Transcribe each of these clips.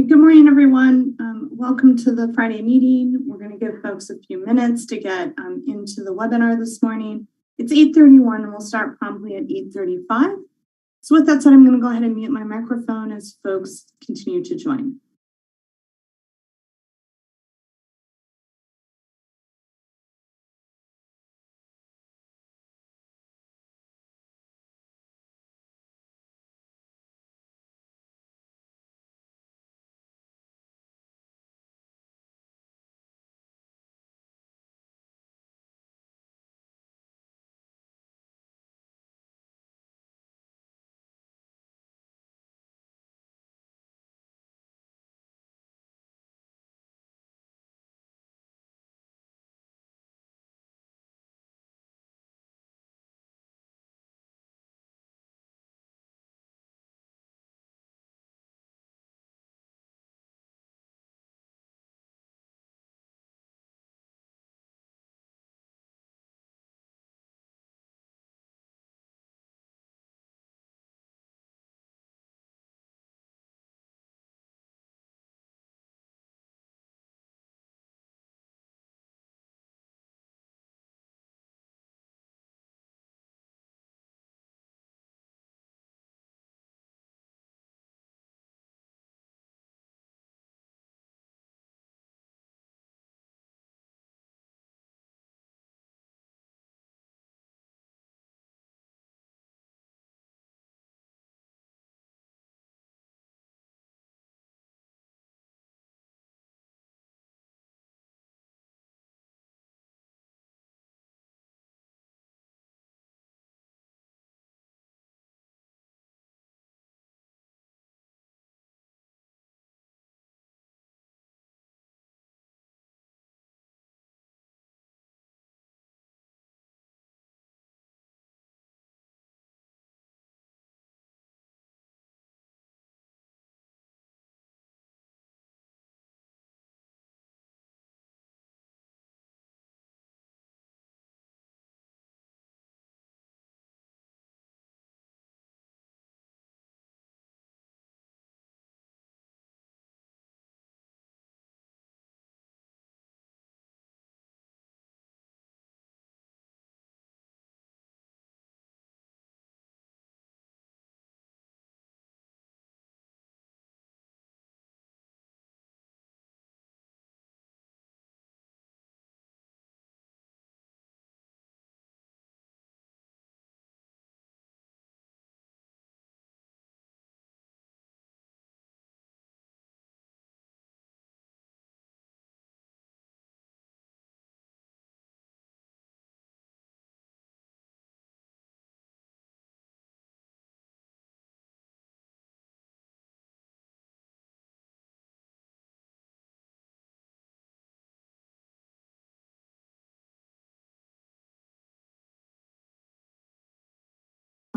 Good morning, everyone. Welcome to the Friday meeting. We're going to give folks a few minutes to get into the webinar this morning. It's 8:31 and we'll start promptly at 8:35. So with that said, I'm going to go ahead and mute my microphone as folks continue to join.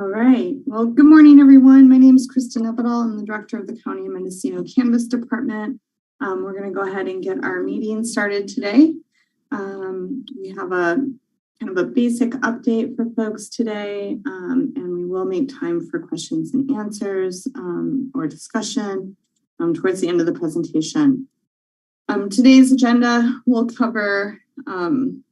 All right. Well, good morning, everyone. My name is Kristen Epidahl. I'm the director of the County of Mendocino Cannabis Department. We're going to go ahead and get our meeting started today. We have a kind of a basic update for folks today, and we will make time for questions and answers or discussion towards the end of the presentation. Today's agenda will cover, and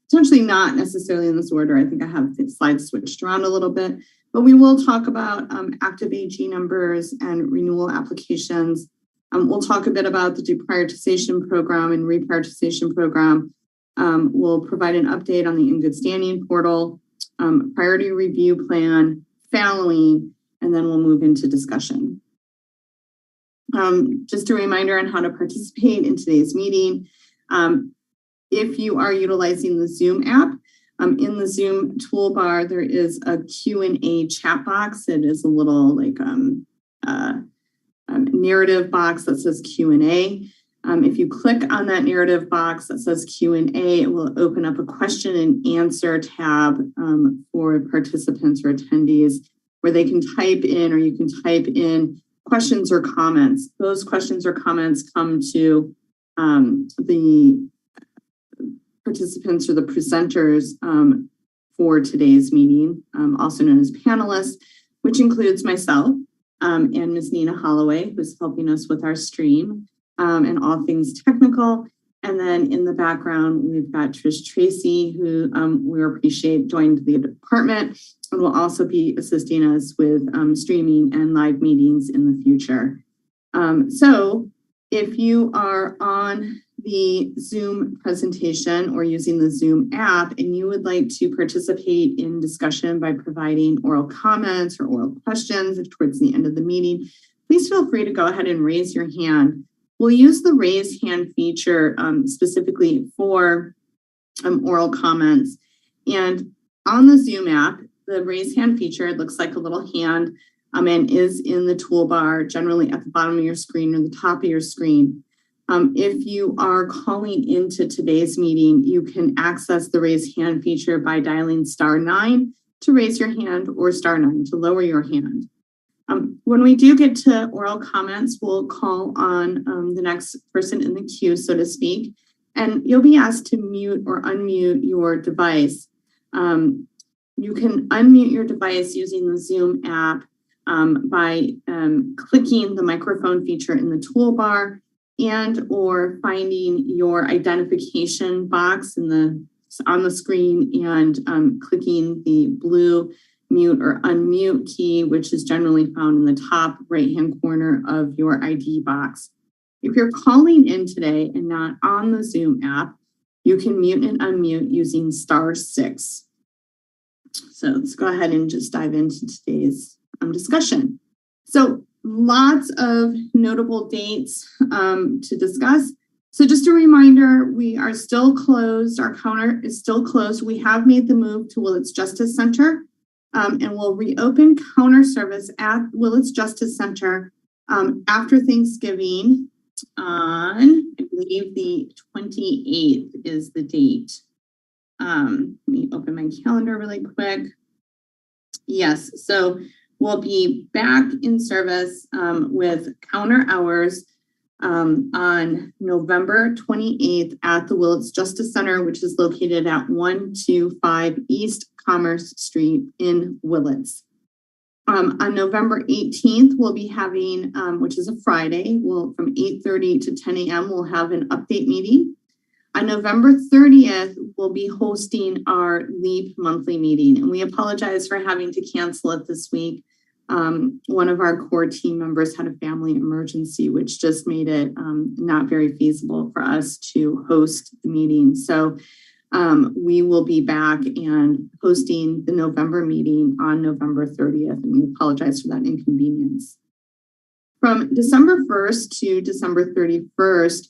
potentially not necessarily in this order. I think I have the slides switched around a little bit, but we will talk about active AG numbers and renewal applications. We'll talk a bit about the deprioritization program and reprioritization program. We'll provide an update on the in good standing portal, priority review plan, fallowing, and then we'll move into discussion. Just a reminder on how to participate in today's meeting. If you are utilizing the Zoom app, in the Zoom toolbar, there is a Q&A chat box. It is a little like narrative box that says Q&A. If you click on that narrative box that says Q&A, it will open up a question and answer tab for participants or attendees where they can type in, or you can type in questions or comments. Those questions or comments come to the participants or the presenters for today's meeting, also known as panelists, which includes myself. and Ms. Nina Holloway, who's helping us with our stream and all things technical. And then in the background, we've got Trish Tracy, who we appreciate joined the department and will also be assisting us with streaming and live meetings in the future. So if you are on the Zoom presentation or using the Zoom app and you would like to participate in discussion by providing oral comments or oral questions towards the end of the meeting, please feel free to go ahead and raise your hand. We'll use the raise hand feature specifically for oral comments. And on the Zoom app, the raise hand feature looks like a little hand and is in the toolbar, generally at the bottom of your screen or the top of your screen. If you are calling into today's meeting, you can access the raise hand feature by dialing *9 to raise your hand or *9 to lower your hand. When we do get to oral comments, we'll call on the next person in the queue, so to speak, and you'll be asked to mute or unmute your device. You can unmute your device using the Zoom app by clicking the microphone feature in the toolbar and or finding your identification box on the screen and clicking the blue mute or unmute key, which is generally found in the top right-hand corner of your ID box. If you're calling in today and not on the Zoom app, you can mute and unmute using *6. So let's go ahead and just dive into today's discussion. So lots of notable dates to discuss. So just a reminder, we are still closed. Our counter is still closed. We have made the move to Willits Justice Center and we'll reopen counter service at Willits Justice Center after Thanksgiving on, I believe the 28th is the date. Let me open my calendar really quick. Yes, so we'll be back in service with counter hours on November 28th at the Willits Justice Center, which is located at 125 East Commerce Street in Willits. On November 18th, we'll be having, which is a Friday, from 8:30 to 10 a.m., we'll have an update meeting. On November 30th, we'll be hosting our LEAP monthly meeting, and we apologize for having to cancel it this week. One of our core team members had a family emergency, which just made it not very feasible for us to host the meeting. So we will be back and hosting the November meeting on November 30th, and we apologize for that inconvenience. From December 1st to December 31st,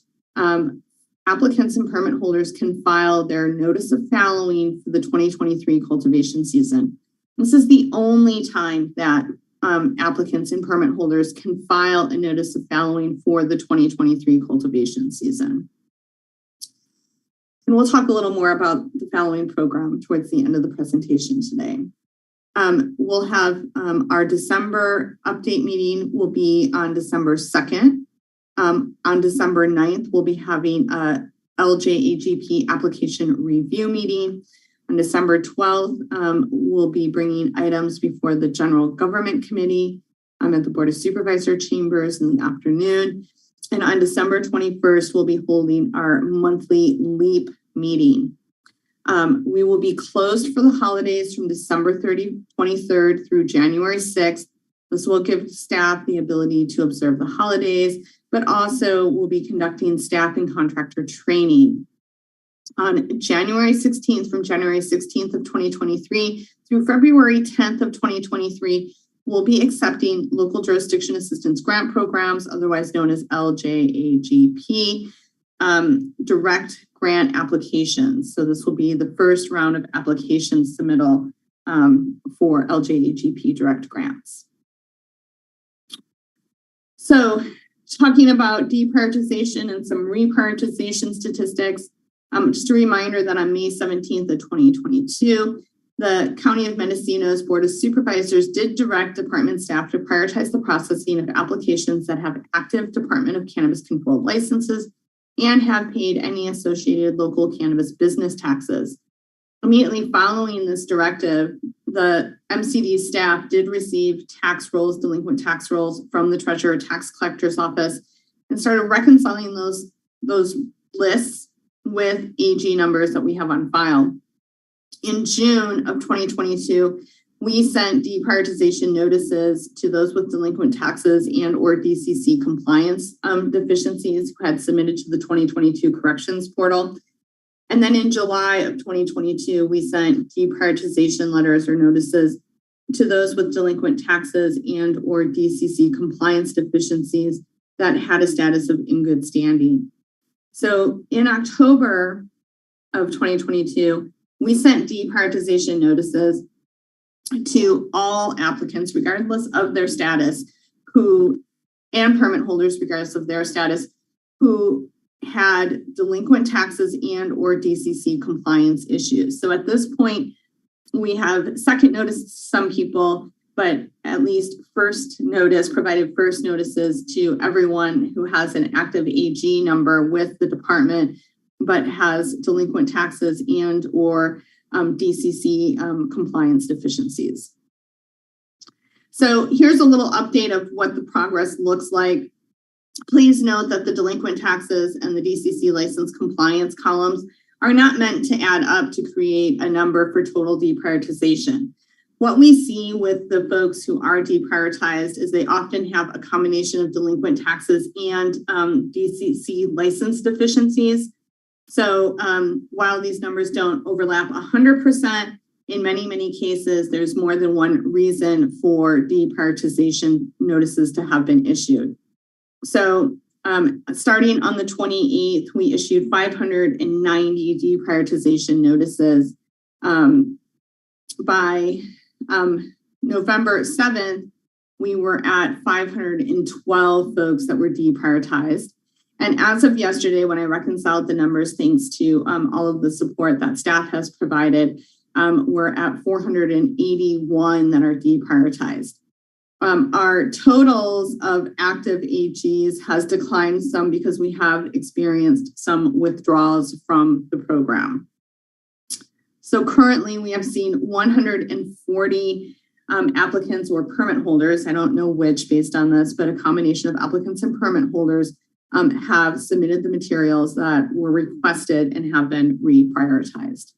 applicants and permit holders can file their notice of fallowing for the 2023 cultivation season. This is the only time that applicants and permit holders can file a notice of fallowing for the 2023 cultivation season. And we'll talk a little more about the fallowing program towards the end of the presentation today. We'll have our December update meeting will be on December 2nd. On December 9th, we'll be having a LJAGP application review meeting. On December 12th, we'll be bringing items before the General Government Committee at the Board of Supervisor chambers in the afternoon. And on December 21st, we'll be holding our monthly LEAP meeting. We will be closed for the holidays from December 23rd through January 6th. This will give staff the ability to observe the holidays, but also we'll be conducting staff and contractor training. On January 16th, from January 16th of 2023 through February 10th of 2023, we'll be accepting local jurisdiction assistance grant programs, otherwise known as LJAGP, direct grant applications. So this will be the first round of application submittal for LJAGP direct grants. So talking about deprioritization and some reprioritization statistics, just a reminder that on May 17th of 2022, the County of Mendocino's Board of Supervisors did direct department staff to prioritize the processing of applications that have active Department of Cannabis Control licenses and have paid any associated local cannabis business taxes. Immediately following this directive, the MCD staff did receive tax rolls, delinquent tax rolls from the treasurer tax collector's office, and started reconciling those lists with AG numbers that we have on file. In June of 2022, we sent deprioritization notices to those with delinquent taxes and or DCC compliance deficiencies who had submitted to the 2022 corrections portal. And then in July of 2022, we sent deprioritization letters or notices to those with delinquent taxes and or DCC compliance deficiencies that had a status of in good standing. So in October of 2022, we sent deprioritization notices to all applicants, regardless of their status, and permit holders, regardless of their status, who had delinquent taxes and or DCC compliance issues. So at this point, we have second notice to some people, but at least provided first notices to everyone who has an active AG number with the department, but has delinquent taxes and or DCC compliance deficiencies. So here's a little update of what the progress looks like. Please note that the delinquent taxes and the DCC license compliance columns are not meant to add up to create a number for total deprioritization. What we see with the folks who are deprioritized is they often have a combination of delinquent taxes and DCC license deficiencies. So while these numbers don't overlap 100%, in many cases, there's more than one reason for deprioritization notices to have been issued. So starting on the 28th, we issued 590 deprioritization notices. By November 7th, we were at 512 folks that were deprioritized. And as of yesterday, when I reconciled the numbers, thanks to all of the support that staff has provided, we're at 481 that are deprioritized. Our totals of active AGs has declined some because we have experienced some withdrawals from the program. So currently we have seen 140 applicants or permit holders, I don't know which based on this, but a combination of applicants and permit holders have submitted the materials that were requested and have been reprioritized.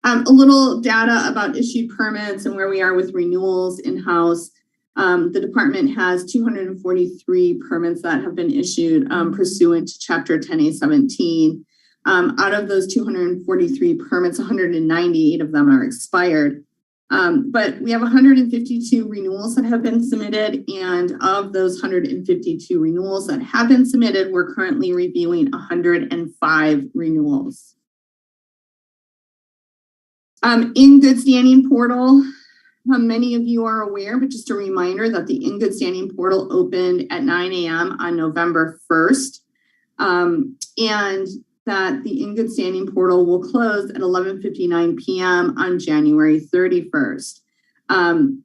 A little data about issued permits and where we are with renewals in-house. The department has 243 permits that have been issued pursuant to Chapter 10A17. Out of those 243 permits, 198 of them are expired. But we have 152 renewals that have been submitted, and of those 152 renewals that have been submitted, we're currently reviewing 105 renewals. In good standing portal, many of you are aware, but just a reminder that the in good standing portal opened at 9 a.m. on November 1st, and that the in good standing portal will close at 11:59 p.m. on January 31st.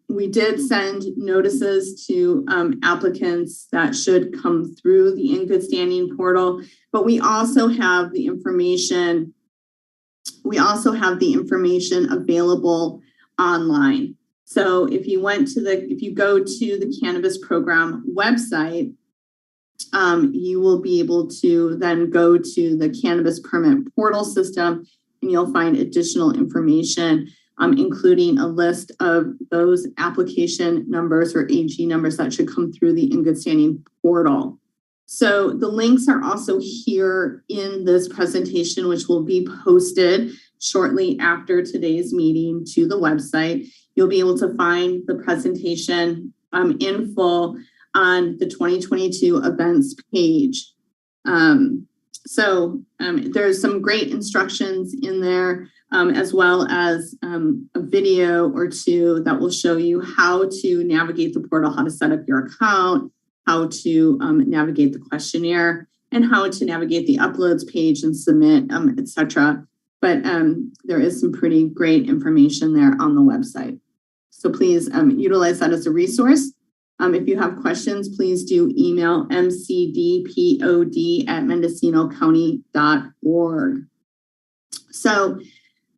We did send notices to applicants that should come through the in good standing portal, but we also have the information. We also have the information available online. So if you go to the cannabis program website, you will be able to then go to the cannabis permit portal system, and you'll find additional information, including a list of those application numbers or AG numbers that should come through the in good standing portal. So the links are also here in this presentation, which will be posted shortly after today's meeting to the website. You'll be able to find the presentation in full on the 2022 events page. There's some great instructions in there, as well as a video or two that will show you how to navigate the portal, how to set up your account, how to navigate the questionnaire, and how to navigate the uploads page and submit, etc. But there is some pretty great information there on the website. So please utilize that as a resource. If you have questions, please do email mcdpod@mendocinocounty.org. So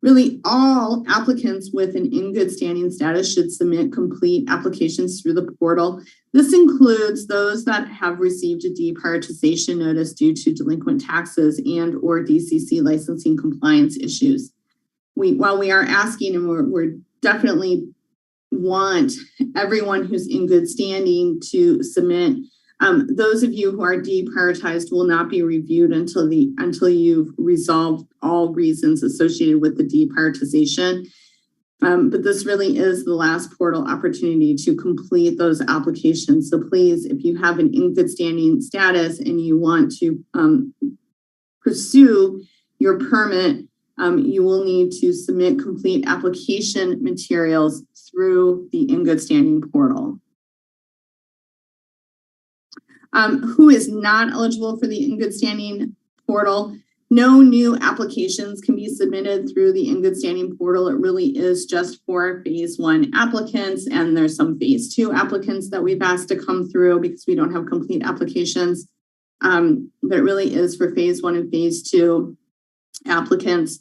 Really, all applicants with an in good standing status should submit complete applications through the portal. This includes those that have received a deprioritization notice due to delinquent taxes and or DCC licensing compliance issues. While we are asking, and we're definitely want everyone who's in good standing to submit, those of you who are deprioritized will not be reviewed until you've resolved all reasons associated with the deprioritization. But this really is the last portal opportunity to complete those applications. So please, if you have an in good standing status and you want to pursue your permit, you will need to submit complete application materials through the in good standing portal. Who is not eligible for the in good standing portal? No new applications can be submitted through the in good standing portal. It really is just for phase 1 applicants, and there's some phase 2 applicants that we've asked to come through because we don't have complete applications. But it really is for phase 1 and phase 2 applicants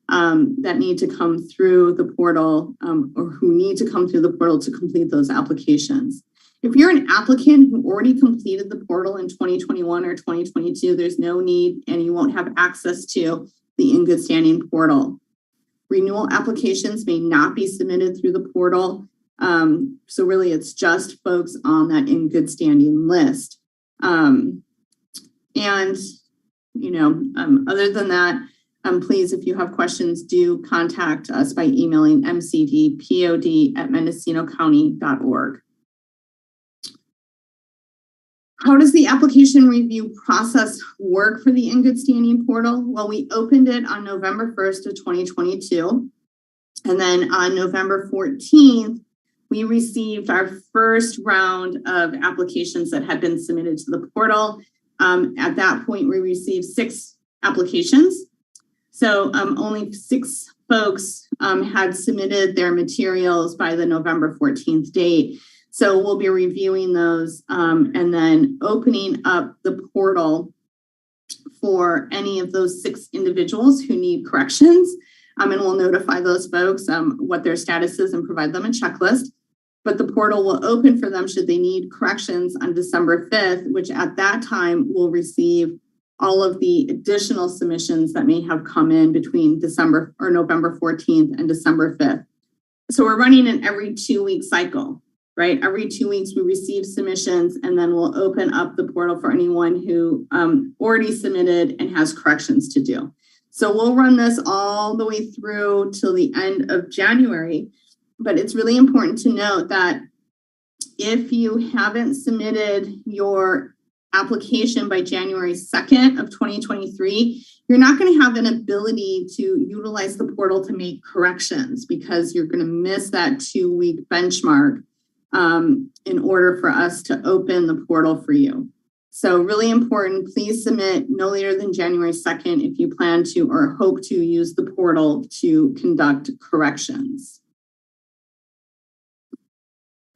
that need to come through the portal or who need to come through the portal to complete those applications. If you're an applicant who already completed the portal in 2021 or 2022, there's no need and you won't have access to the in good standing portal. Renewal applications may not be submitted through the portal. So really it's just folks on that in good standing list. Other than that, please, if you have questions, do contact us by emailing mcdpod@mendocinocounty.org. How does the application review process work for the in good standing portal? Well, we opened it on November 1st of 2022. And then on November 14th, we received our first round of applications that had been submitted to the portal. At that point, we received 6 applications. So only 6 folks had submitted their materials by the November 14th date. So we'll be reviewing those and then opening up the portal for any of those 6 individuals who need corrections. And we'll notify those folks what their status is and provide them a checklist. But the portal will open for them should they need corrections on December 5th, which at that time will receive all of the additional submissions that may have come in between December or November 14th and December 5th. So we're running an every 2-week cycle, right? Every 2 weeks we receive submissions and then we'll open up the portal for anyone who already submitted and has corrections to do. So we'll run this all the way through till the end of January. But it's really important to note that if you haven't submitted your application by January 2nd of 2023, you're not going to have an ability to utilize the portal to make corrections because you're going to miss that 2-week benchmark in order for us to open the portal for you. So really important, please submit no later than January 2nd if you plan to or hope to use the portal to conduct corrections.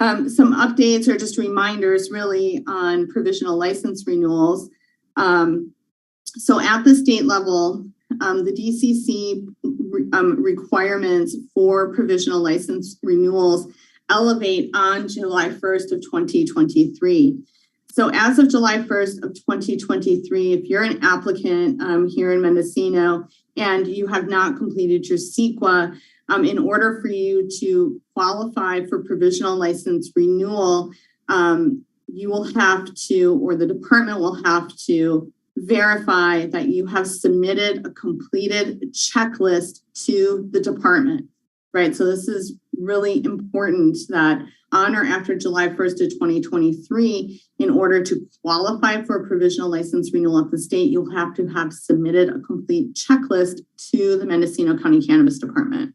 Some updates or just reminders really on provisional license renewals. So at the state level, the DCC requirements for provisional license renewals elevate on July 1st of 2023. So as of July 1st of 2023, if you're an applicant here in Mendocino and you have not completed your CEQA, in order for you to qualify for provisional license renewal, you will have to, or the department will have to verify that you have submitted a completed checklist to the department, right? So this is really important that on or after July 1st of 2023, in order to qualify for a provisional license renewal at the state, you'll have to have submitted a complete checklist to the Mendocino County Cannabis Department.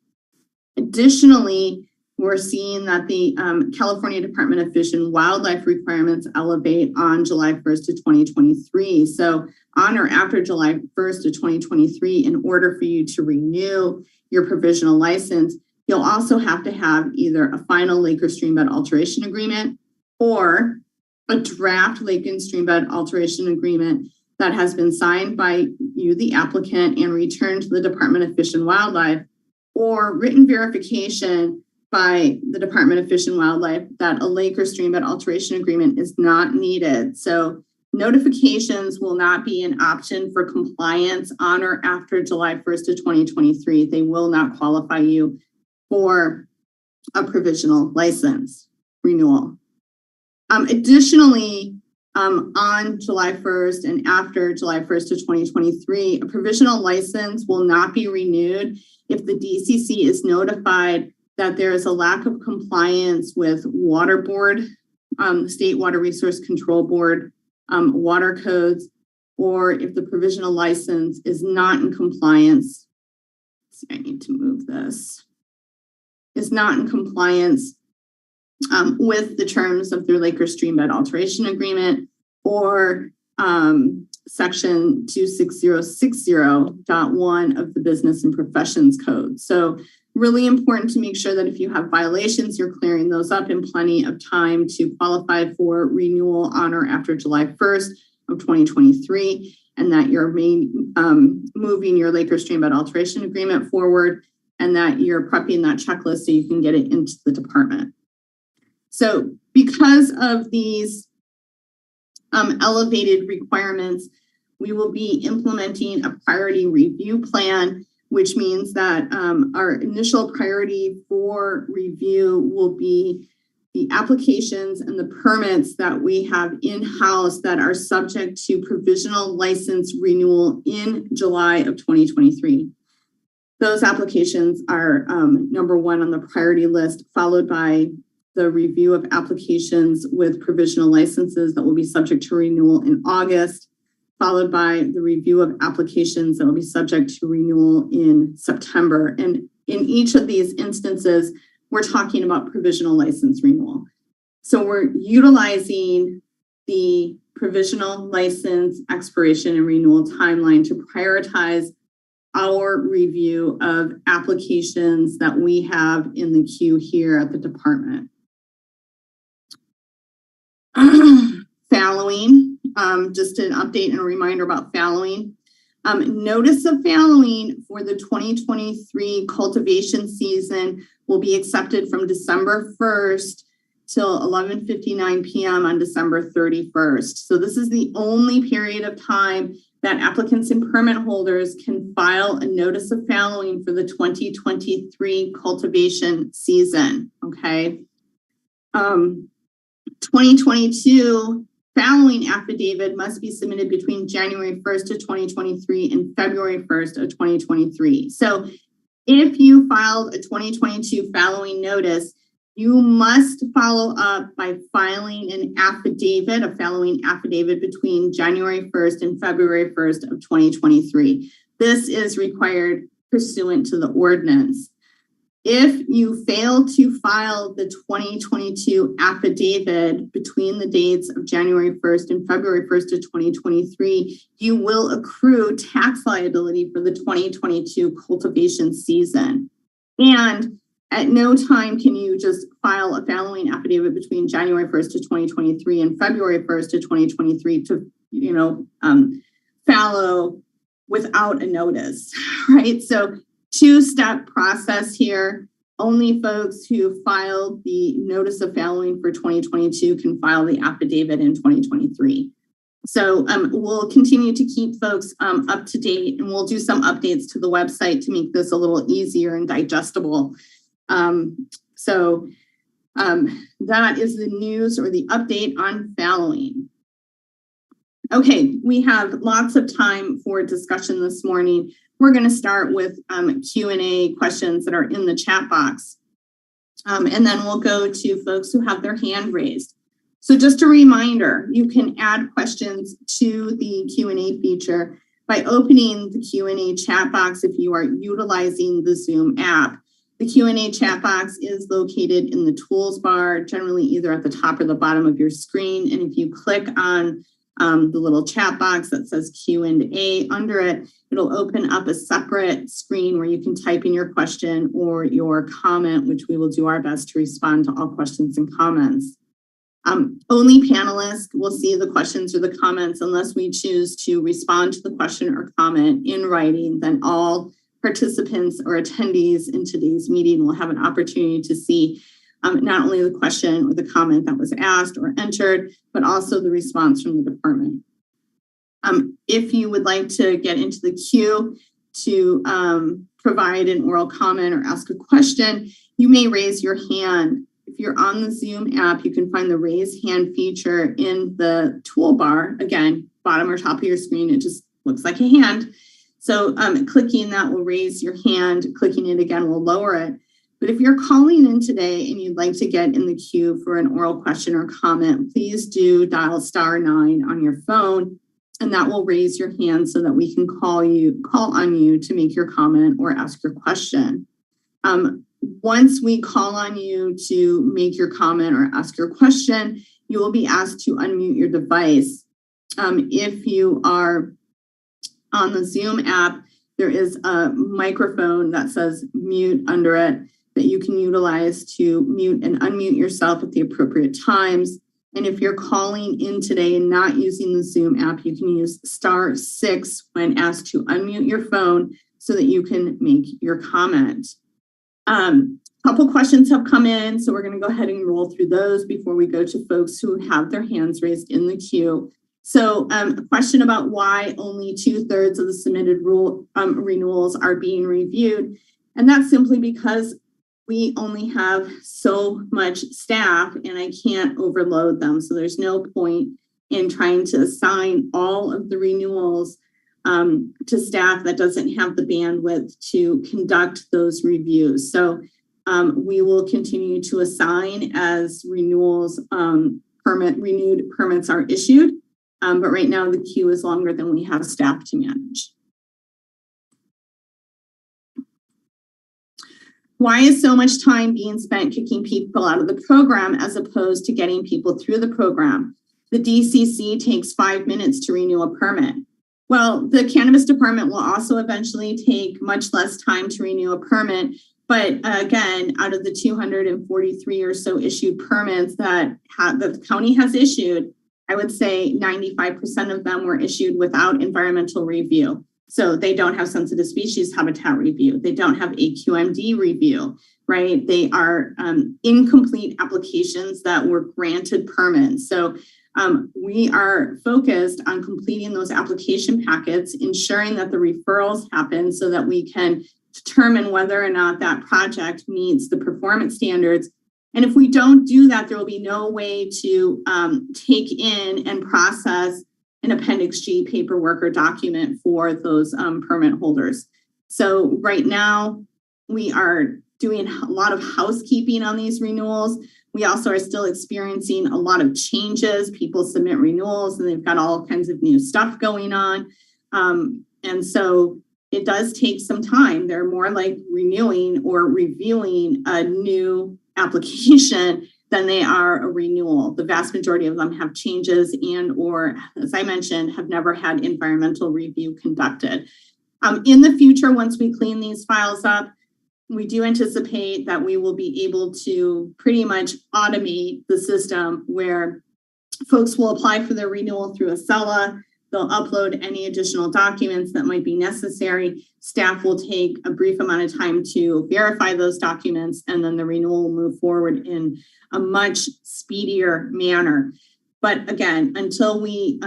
Additionally, we're seeing that the California Department of Fish and Wildlife requirements elevate on July 1st of 2023. So on or after July 1st of 2023, in order for you to renew your provisional license, you'll also have to have either a final lake or streambed alteration agreement or a draft lake and streambed alteration agreement that has been signed by you, the applicant, and returned to the Department of Fish and Wildlife or written verification by the Department of Fish and Wildlife that a lake or streambed alteration agreement is not needed. So notifications will not be an option for compliance on or after July 1st of 2023. They will not qualify you for a provisional license renewal. Additionally, on July 1st and after July 1st of 2023, a provisional license will not be renewed if the DCC is notified that there is a lack of compliance with Water Board, State Water Resource Control Board, water codes, or if the provisional license is not in compliance. Let's see, I need to move this. Is not in compliance with the terms of their lake or streambed alteration agreement or section 26060.1 of the Business and Professions Code. So really important to make sure that if you have violations, you're clearing those up in plenty of time to qualify for renewal on or after July 1st of 2023, and that you're moving your lake or streambed alteration agreement forward, and that you're prepping that checklist so you can get it into the department. So because of these elevated requirements, we will be implementing a priority review plan, which means that our initial priority for review will be the applications and the permits that we have in-house that are subject to provisional license renewal in July of 2023. Those applications are number one on the priority list, followed by the review of applications with provisional licenses that will be subject to renewal in August, followed by the review of applications that will be subject to renewal in September. And in each of these instances, we're talking about provisional license renewal. So we're utilizing the provisional license expiration and renewal timeline to prioritize our review of applications that we have in the queue here at the department. Fallowing, just an update and a reminder about fallowing. Notice of fallowing for the 2023 cultivation season will be accepted from December 1st till 11:59 p.m. on December 31st. So this is the only period of time that applicants and permit holders can file a notice of fallowing for the 2023 cultivation season, okay? 2022 fallowing affidavit must be submitted between January 1st of 2023 and February 1st of 2023. So if you filed a 2022 fallowing notice, you must follow up by filing an affidavit, a fallowing affidavit between January 1st and February 1st of 2023. This is required pursuant to the ordinance. If you fail to file the 2022 affidavit between the dates of January 1st and February 1st of 2023, you will accrue tax liability for the 2022 cultivation season. And at no time can you just file a fallowing affidavit between January 1st of 2023 and February 1st of 2023 to, fallow without a notice, right? So two-step process here. Only folks who filed the notice of fallowing for 2022 can file the affidavit in 2023. So we'll continue to keep folks up to date, and we'll do some updates to the website to make this a little easier and digestible. That is the news or the update on fallowing. Okay, we have lots of time for discussion this morning. We're going to start with Q&A questions that are in the chat box. And then we'll go to folks who have their hand raised. So just a reminder, you can add questions to the Q&A feature by opening the Q&A chat box if you are utilizing the Zoom app. The Q&A chat box is located in the tools bar, generally either at the top or the bottom of your screen. And if you click on the little chat box that says Q&A under it, it'll open up a separate screen where you can type in your question or your comment, which we will do our best to respond to all questions and comments. Only panelists will see the questions or the comments unless we choose to respond to the question or comment in writing. Then all participants or attendees in today's meeting will have an opportunity to see not only the question or the comment that was asked or entered, but also the response from the department. If you would like to get into the queue to provide an oral comment or ask a question, you may raise your hand. If you're on the Zoom app, you can find the raise hand feature in the toolbar. Again, bottom or top of your screen, it just looks like a hand. So clicking that will raise your hand. Clicking it again will lower it. But if you're calling in today and you'd like to get in the queue for an oral question or comment, please do dial *9 on your phone, and that will raise your hand so that we can call on you to make your comment or ask your question. Once we call on you to make your comment or ask your question, you will be asked to unmute your device. If you are on the Zoom app, there is a microphone that says mute under it that you can utilize to mute and unmute yourself at the appropriate times. And if you're calling in today and not using the Zoom app, you can use *6 when asked to unmute your phone so that you can make your comment. A couple questions have come in, so we're going to go ahead and roll through those before we go to folks who have their hands raised in the queue. So a question about why only 2/3 of the submitted renewals are being reviewed. And that's simply because we only have so much staff and I can't overload them. So there's no point in trying to assign all of the renewals to staff that doesn't have the bandwidth to conduct those reviews. So we will continue to assign as renewed permits are issued. But right now the queue is longer than we have staff to manage. Why is so much time being spent kicking people out of the program as opposed to getting people through the program? The DCC takes 5 minutes to renew a permit. Well, the cannabis department will also eventually take much less time to renew a permit. But again, out of the 243 or so issued permits that the county has issued, I would say 95% of them were issued without environmental review. So they don't have sensitive species habitat review. They don't have AQMD review, right? They are incomplete applications that were granted permits. So we are focused on completing those application packets, ensuring that the referrals happen so that we can determine whether or not that project meets the performance standards. And if we don't do that, there will be no way to take in and process an Appendix G paperwork or document for those permit holders. So right now, we are doing a lot of housekeeping on these renewals. We also are still experiencing a lot of changes. People submit renewals and they've got all kinds of new stuff going on. And so it does take some time. They're more like renewing or reviewing a new application than they are a renewal. The vast majority of them have changes and or, as I mentioned, have never had environmental review conducted. In the future, once we clean these files up, we do anticipate that we will be able to pretty much automate the system where folks will apply for their renewal through Acela. They'll upload any additional documents that might be necessary. Staff will take a brief amount of time to verify those documents, and then the renewal will move forward in a much speedier manner. But again, until we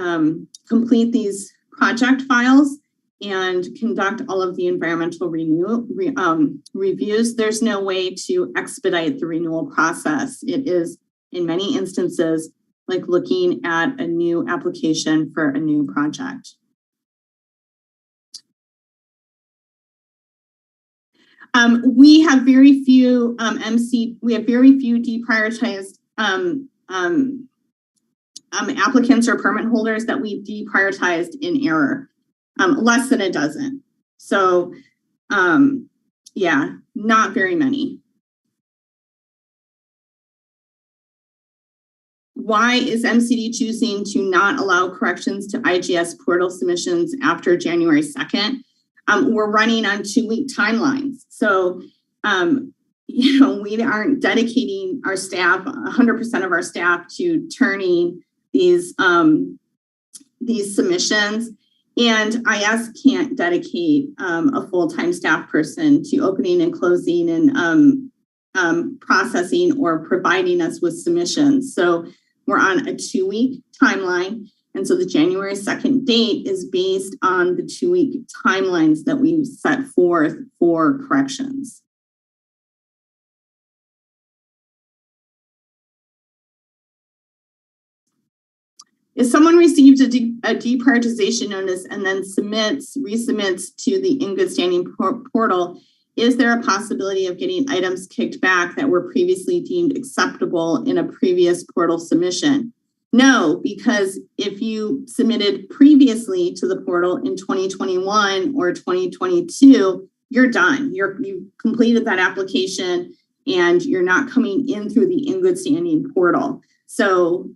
complete these project files and conduct all of the environmental reviews, there's no way to expedite the renewal process. It is, in many instances, like looking at a new application for a new project. We have very few deprioritized applicants or permit holders that we deprioritized in error, less than a dozen. So yeah, not very many. Why is MCD choosing to not allow corrections to IGS portal submissions after January 2nd? We're running on 2-week timelines. So, we aren't dedicating our staff, 100% of our staff, to turning these submissions. And IS can't dedicate a full-time staff person to opening and closing and processing or providing us with submissions. So we're on a 2-week timeline. And so the January 2nd date is based on the 2-week timelines that we set forth for corrections. If someone receives a deprioritization notice and then resubmits to the in good standing portal, is there a possibility of getting items kicked back that were previously deemed acceptable in a previous portal submission? No, because if you submitted previously to the portal in 2021 or 2022, you're done. You've completed that application and you're not coming in through the in good standing portal. So,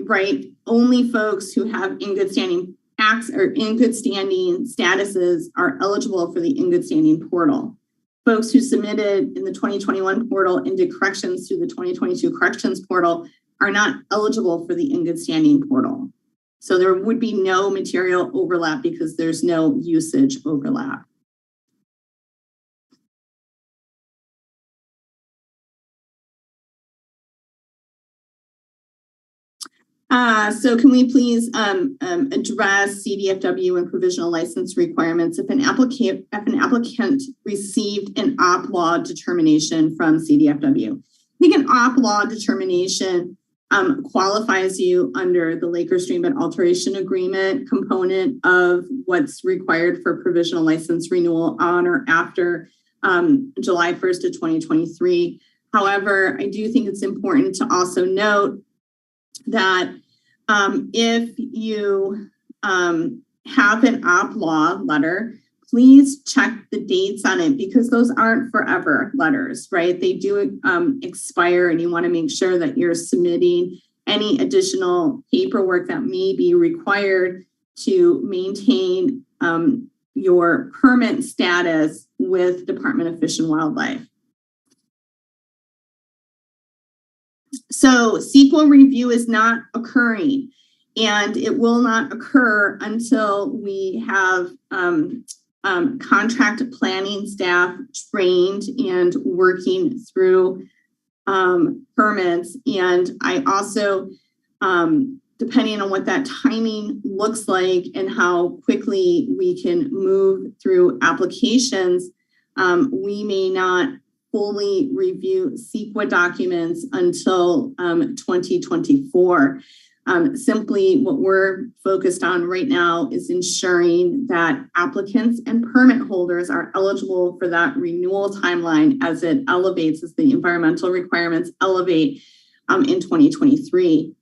right, only folks who have in good standing acts or in good standing statuses are eligible for the in good standing portal. Folks who submitted in the 2021 portal and did corrections through the 2022 corrections portal are not eligible for the in good standing portal. So there would be no material overlap because there's no usage overlap. So can we please address CDFW and provisional license requirements if an applicant received an op law determination from CDFW? I think an op law determination qualifies you under the Lake or Streambed Alteration Agreement component of what's required for provisional license renewal on or after July 1st of 2023. However, I do think it's important to also note that if you have an op law letter, please check the dates on it because those aren't forever letters, right? They do expire, and you want to make sure that you're submitting any additional paperwork that may be required to maintain your permit status with Department of Fish and Wildlife. So CEQA review is not occurring, and it will not occur until we have contract planning staff trained and working through permits. And I also, depending on what that timing looks like and how quickly we can move through applications, we may not fully review CEQA documents until 2024. Simply what we're focused on right now is ensuring that applicants and permit holders are eligible for that renewal timeline as it elevates, as the environmental requirements elevate in 2023.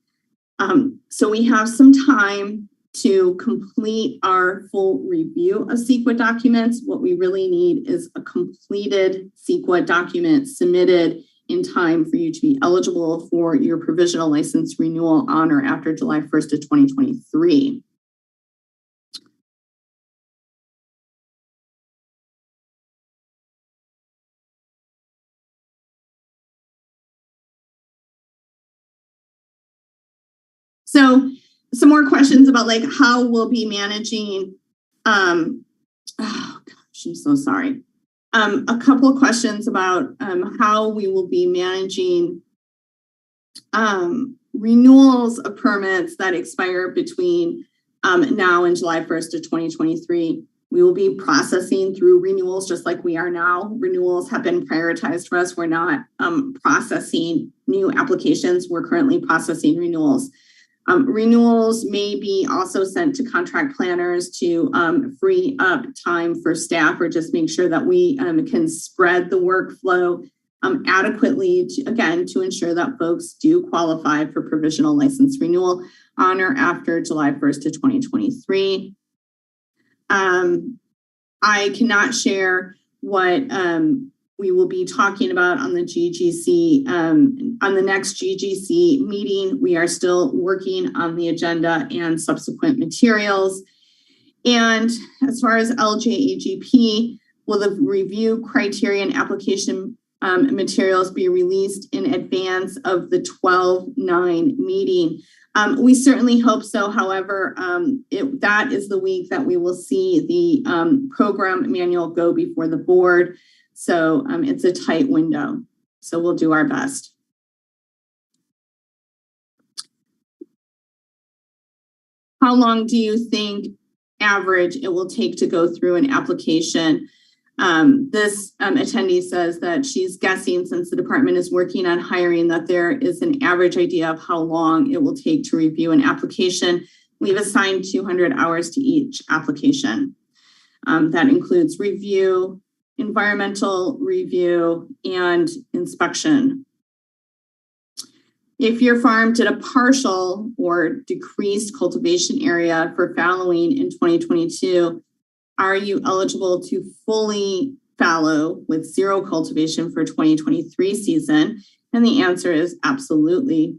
So we have some time to complete our full review of CEQA documents. What we really need is a completed CEQA document submitted in time for you to be eligible for your provisional license renewal on or after July 1st of 2023. So some more questions about like how we'll be managing, oh gosh, I'm so sorry. A couple of questions about how we will be managing renewals of permits that expire between now and July 1st of 2023. We will be processing through renewals just like we are now. Renewals have been prioritized for us. We're not processing new applications. We're currently processing renewals. Renewals may be also sent to contract planners to free up time for staff or just make sure that we can spread the workflow adequately, to ensure that folks do qualify for provisional license renewal on or after July 1st of 2023. I cannot share what we will be talking about on the GGC, on the next GGC meeting. We are still working on the agenda and subsequent materials. And as far as LJAGP, will the review criteria and application materials be released in advance of the 12/9 meeting? We certainly hope so. However, that is the week that we will see the program manual go before the board. So it's a tight window. So we'll do our best. How long do you think average it will take to go through an application? This attendee says that she's guessing, since the department is working on hiring, that there is an average idea of how long it will take to review an application. We've assigned 200 hours to each application. That includes review, environmental review, and inspection. If your farm did a partial or decreased cultivation area for fallowing in 2022, are you eligible to fully fallow with zero cultivation for 2023 season? And the answer is absolutely.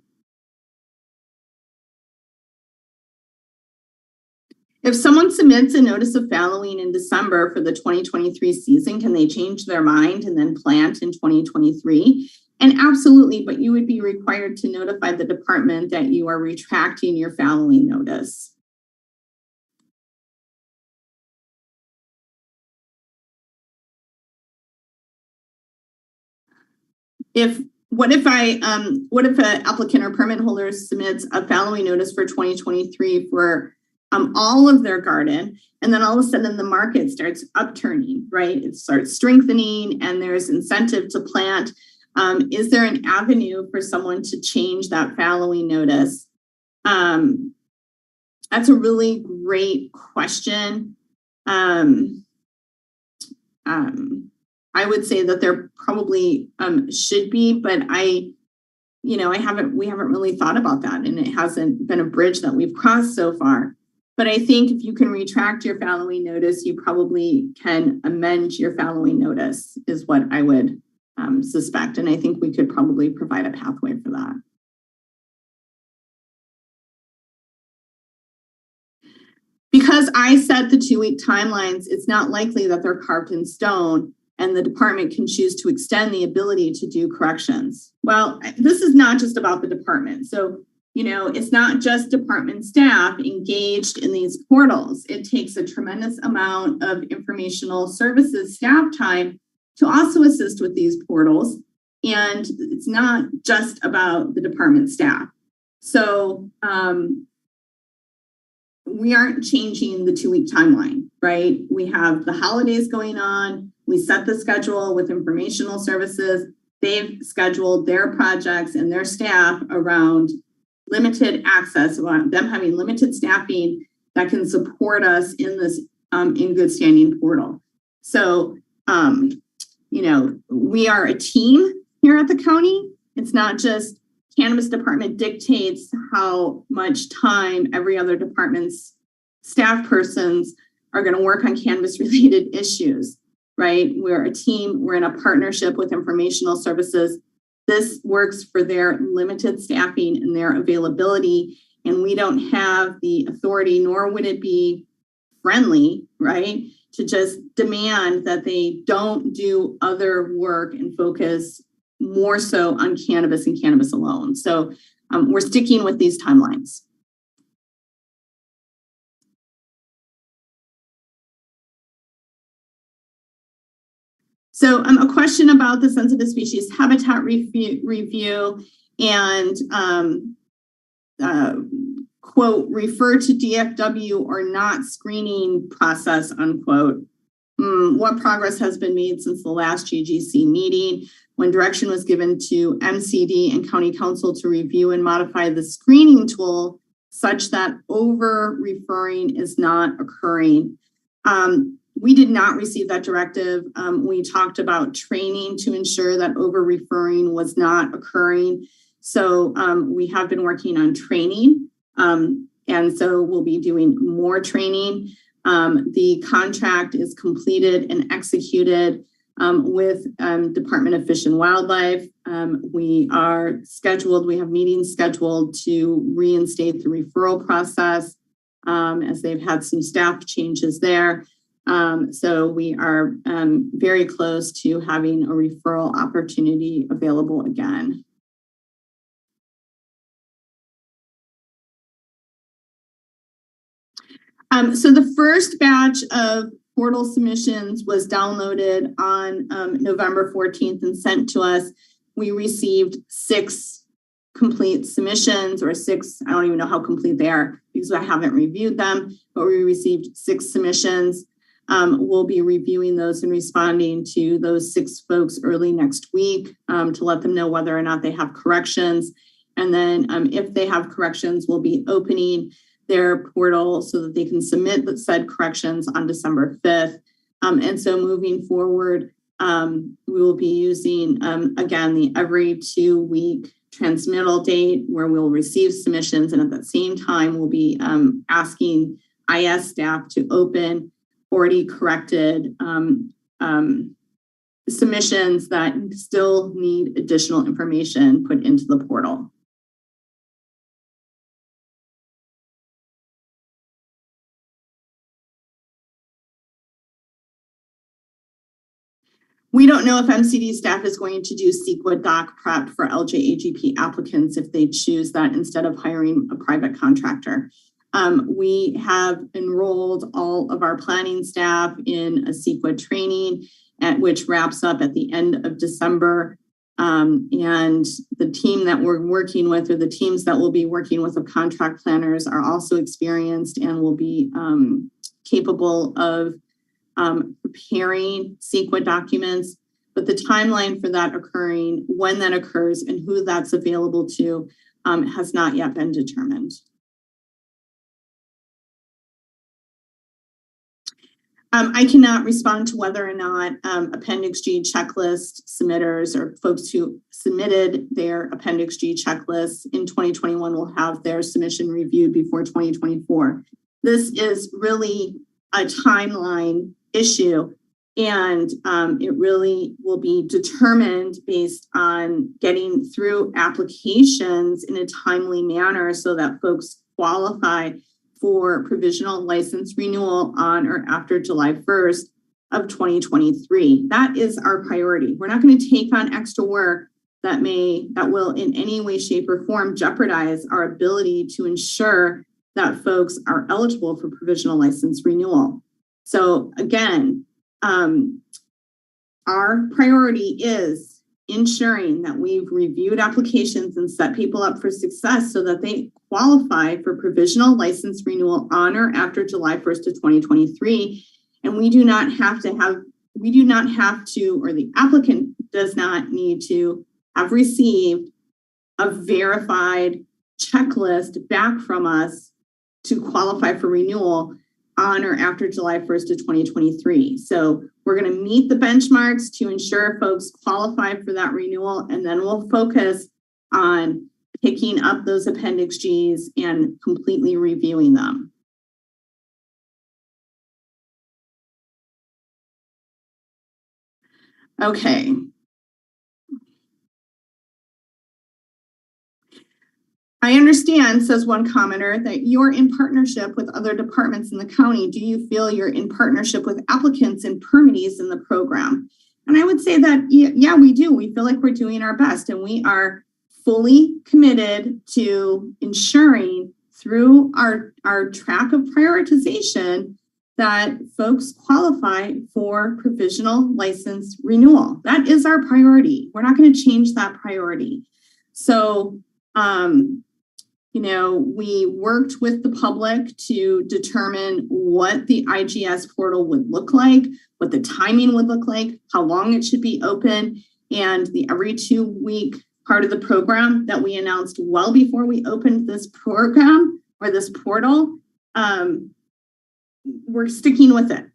If someone submits a notice of fallowing in December for the 2023 season, can they change their mind and then plant in 2023? And absolutely, but you would be required to notify the department that you are retracting your fallowing notice. What if an applicant or permit holder submits a fallowing notice for 2023 for all of their garden, and then all of a sudden the market starts upturning, right? It starts strengthening and there's incentive to plant. Is there an avenue for someone to change that fallowing notice? That's a really great question. I would say that there probably should be, but we haven't really thought about that, and it hasn't been a bridge that we've crossed so far. But I think if you can retract your fallowing notice, you probably can amend your fallowing notice, is what I would suspect. And I think we could probably provide a pathway for that. Because I set the 2-week timelines, it's not likely that they're carved in stone and the department can choose to extend the ability to do corrections. Well, this is not just about the department. So, it's not just department staff engaged in these portals. It takes a tremendous amount of informational services staff time to also assist with these portals. And it's not just about the department staff. So we aren't changing the 2-week timeline, right? We have the holidays going on. We set the schedule with informational services. They've scheduled their projects and their staff around limited access, around them having limited staffing that can support us in this in good standing portal. So, we are a team here at the county. It's not just cannabis department dictates how much time every other department's staff persons are going to work on cannabis related issues, right? We're a team, we're in a partnership with informational services. This works for their limited staffing and their availability, and we don't have the authority, nor would it be friendly, right, to just demand that they don't do other work and focus more so on cannabis and cannabis alone. So we're sticking with these timelines. So a question about the sensitive species habitat review and quote, refer to DFW or not screening process, unquote. What progress has been made since the last GGC meeting when direction was given to MCD and County Council to review and modify the screening tool such that over-referring is not occurring? We did not receive that directive. We talked about training to ensure that over-referring was not occurring. So we have been working on training. And so we'll be doing more training. The contract is completed and executed with Department of Fish and Wildlife. We have meetings scheduled to reinstate the referral process as they've had some staff changes there. So we are very close to having a referral opportunity available again. So the first batch of portal submissions was downloaded on November 14th and sent to us. We received 6 complete submissions, or 6, I don't even know how complete they are because I haven't reviewed them, but we received 6 submissions. We'll be reviewing those and responding to those 6 folks early next week to let them know whether or not they have corrections. And then if they have corrections, we'll be opening their portal so that they can submit the said corrections on December 5th. And so moving forward, we will be using, again, the every 2-week transmittal date where we'll receive submissions. And at the same time, we'll be asking IS staff to open already corrected submissions that still need additional information put into the portal. We don't know if MCD staff is going to do CEQA doc prep for LJAGP applicants if they choose that instead of hiring a private contractor. We have enrolled all of our planning staff in a CEQA training, which wraps up at the end of December. And the team that we're working with, or the teams that will be working with, of contract planners, are also experienced and will be capable of preparing CEQA documents, but the timeline for that occurring, when that occurs, and who that's available to has not yet been determined. I cannot respond to whether or not Appendix G checklist submitters or folks who submitted their Appendix G checklists in 2021 will have their submission reviewed before 2024. This is really a timeline issue, and it really will be determined based on getting through applications in a timely manner so that folks qualify for provisional license renewal on or after July 1st of 2023. That is our priority. We're not going to take on extra work that will in any way, shape, or form jeopardize our ability to ensure that folks are eligible for provisional license renewal. So again, our priority is ensuring that we've reviewed applications and set people up for success so that they qualify for provisional license renewal on or after July 1st of 2023. And we do not have to, or the applicant does not need to have received a verified checklist back from us to qualify for renewal on or after July 1st of 2023. So we're going to meet the benchmarks to ensure folks qualify for that renewal, and then we'll focus on picking up those Appendix Gs and completely reviewing them. Okay. I understand, says one commenter, that you're in partnership with other departments in the county. Do you feel you're in partnership with applicants and permittees in the program? And I would say that, yeah, we do. We feel like we're doing our best, and we are fully committed to ensuring through our track of prioritization that folks qualify for provisional license renewal. That is our priority. We're not going to change that priority. So, we worked with the public to determine what the IGS portal would look like, what the timing would look like, how long it should be open, and the every 2-week part of the program that we announced well before we opened this program or this portal. We're sticking with it.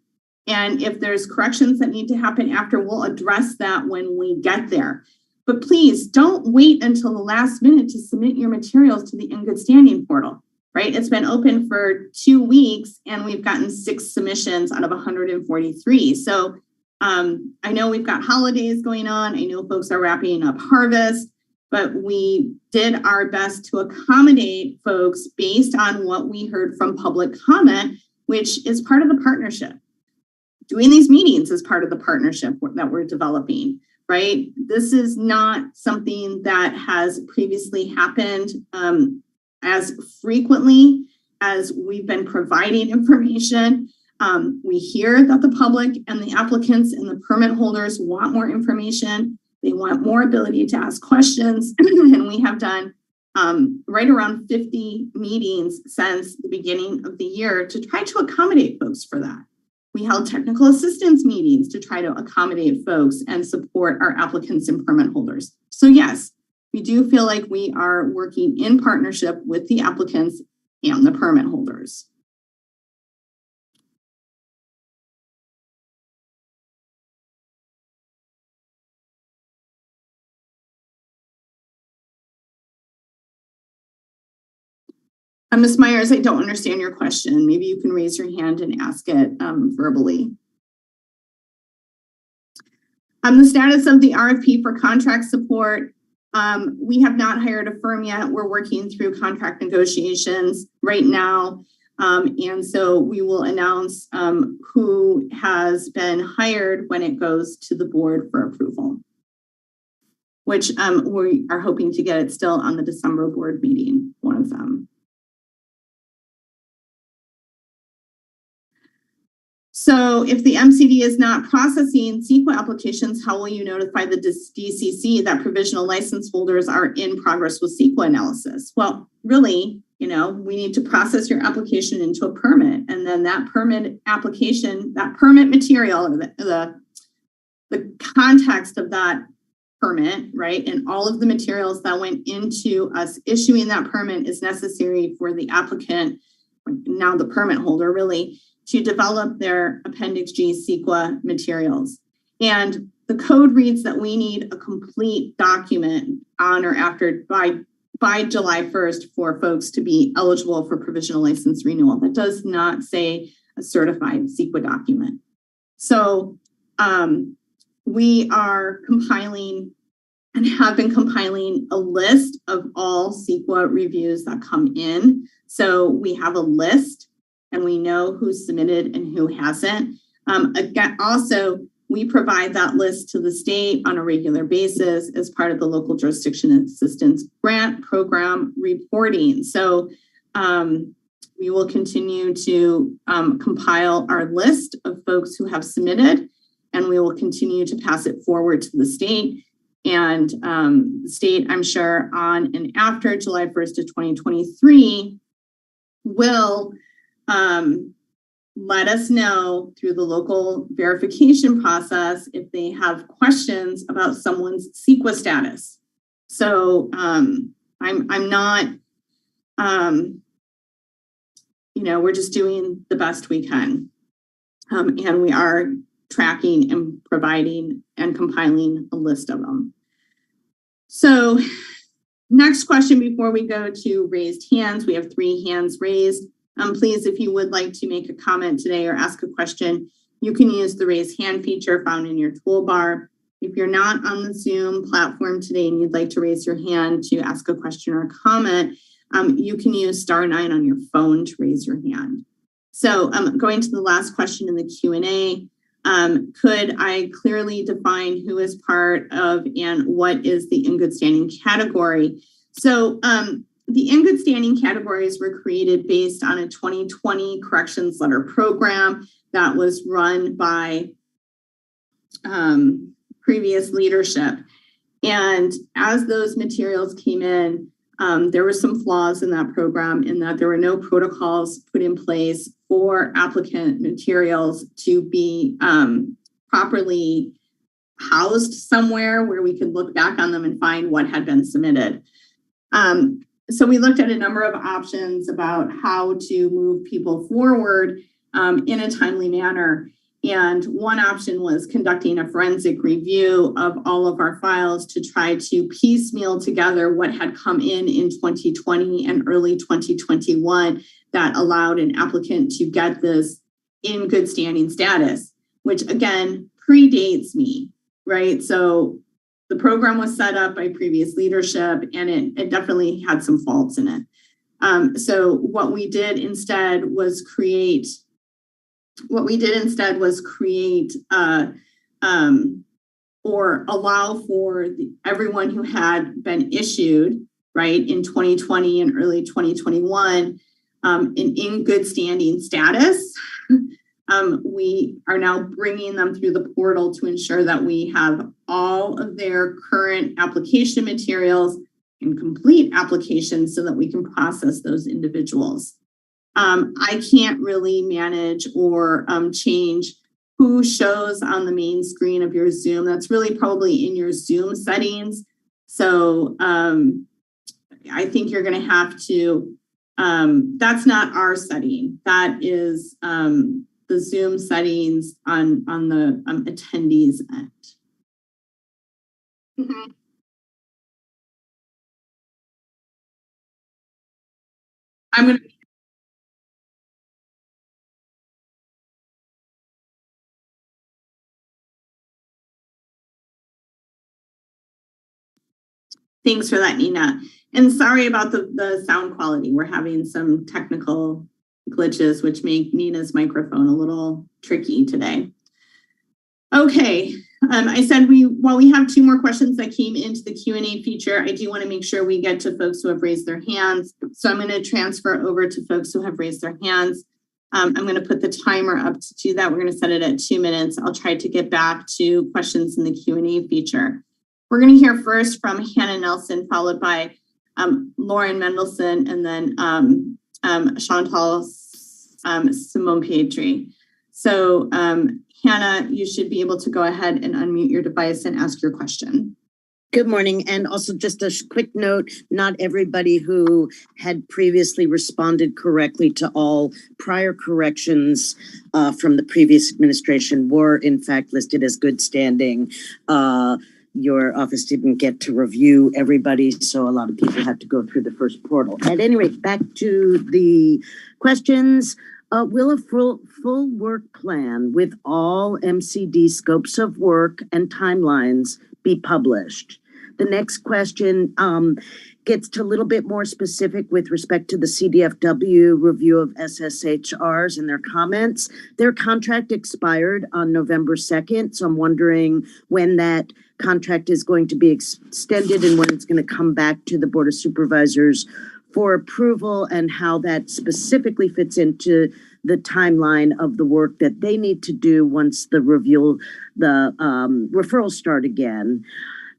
And if there's corrections that need to happen after, we'll address that when we get there. But please don't wait until the last minute to submit your materials to the In Good Standing portal, right? It's been open for 2 weeks and we've gotten 6 submissions out of 143. So I know we've got holidays going on. I know folks are wrapping up harvest, but we did our best to accommodate folks based on what we heard from public comment, which is part of the partnership. Doing these meetings is part of the partnership that we're developing. Right? This is not something that has previously happened as frequently as we've been providing information, we hear that the public and the applicants and the permit holders want more information. They want more ability to ask questions, and we have done right around 50 meetings since the beginning of the year to try to accommodate folks for that. We held technical assistance meetings to try to accommodate folks and support our applicants and permit holders. So yes, we do feel like we are working in partnership with the applicants and the permit holders. Ms. Myers, I don't understand your question. Maybe you can raise your hand and ask it verbally. The status of the RFP for contract support, we have not hired a firm yet. We're working through contract negotiations right now. And so we will announce who has been hired when it goes to the board for approval, which we are hoping to get it still on the December board meeting, one of them. So if the MCD is not processing CEQA applications, how will you notify the DCC that provisional license holders are in progress with CEQA analysis? Well, really, we need to process your application into a permit, and then that permit application, that permit material, or the context of that permit, right, and all of the materials that went into us issuing that permit is necessary for the applicant, now the permit holder, really, to develop their Appendix G CEQA materials. And the code reads that we need a complete document on or after by July 1st for folks to be eligible for provisional license renewal. That does not say a certified CEQA document. So we are compiling and have been compiling a list of all CEQA reviews that come in. So we have a list and we know who submitted and who hasn't. Again, also, we provide that list to the state on a regular basis as part of the local jurisdiction assistance grant program reporting. So we will continue to compile our list of folks who have submitted, and we will continue to pass it forward to the state. And the state, I'm sure, on and after July 1st of 2023 will let us know through the local verification process if they have questions about someone's CEQA status. So I'm not, we're just doing the best we can. And we are tracking and providing and compiling a list of them. So next question before we go to raised hands, we have 3 hands raised. Please, if you would like to make a comment today or ask a question, you can use the raise hand feature found in your toolbar. If you're not on the Zoom platform today and you'd like to raise your hand to ask a question or a comment, you can use *9 on your phone to raise your hand. So going to the last question in the Q&A, could I clearly define who is part of and what is the in good standing category? So the in good standing categories were created based on a 2020 corrections letter program that was run by previous leadership. And as those materials came in, there were some flaws in that program in that there were no protocols put in place for applicant materials to be properly housed somewhere where we could look back on them and find what had been submitted. So we looked at a number of options about how to move people forward in a timely manner. And one option was conducting a forensic review of all of our files to try to piecemeal together what had come in 2020 and early 2021 that allowed an applicant to get this in good standing status, which again predates me, right? So the program was set up by previous leadership and it definitely had some faults in it. So what we did instead was create or allow for everyone who had been issued, right, in 2020 and early 2021 in good standing status. We are now bringing them through the portal to ensure that we have all of their current application materials and complete applications so that we can process those individuals. I can't really manage or change who shows on the main screen of your Zoom. That's really probably in your Zoom settings. So I think you're going to have to, that's not our setting. That is the Zoom settings on the attendees end. Mm-hmm. I'm going to. Thanks for that, Nina. And sorry about the sound quality. We're having some technical glitches, which make Nina's microphone a little tricky today. Okay, I said while we have 2 more questions that came into the Q&A feature, I do want to make sure we get to folks who have raised their hands. So I'm going to transfer over to folks who have raised their hands. I'm going to put the timer up to do that. We're going to set it at 2 minutes. I'll try to get back to questions in the Q&A feature. We're going to hear first from Hannah Nelson, followed by Lauren Mendelson, and then Chantal Simone Pietri. So Hannah, you should be able to go ahead and unmute your device and ask your question. Good morning. And also just a quick note, not everybody who had previously responded correctly to all prior corrections from the previous administration were in fact listed as good standing. Your office didn't get to review everybody, so a lot of people have to go through the first portal. At any rate, back to the questions. Will a full work plan with all MCD scopes of work and timelines be published? The next question gets to a little bit more specific with respect to the CDFW review of SSHRs and their comments. Their contract expired on November 2nd, so I'm wondering when that contract is going to be extended and when it's going to come back to the Board of Supervisors for approval, and how that specifically fits into the timeline of the work that they need to do once the referrals start again.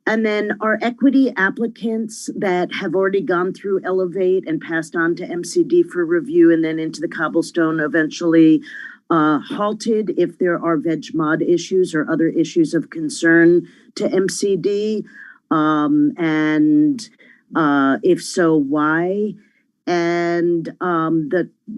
And then our equity applicants that have already gone through Elevate and passed on to MCD for review and then into the Cobblestone eventually halted if there are veg mod issues or other issues of concern to MCD. And if so, why? And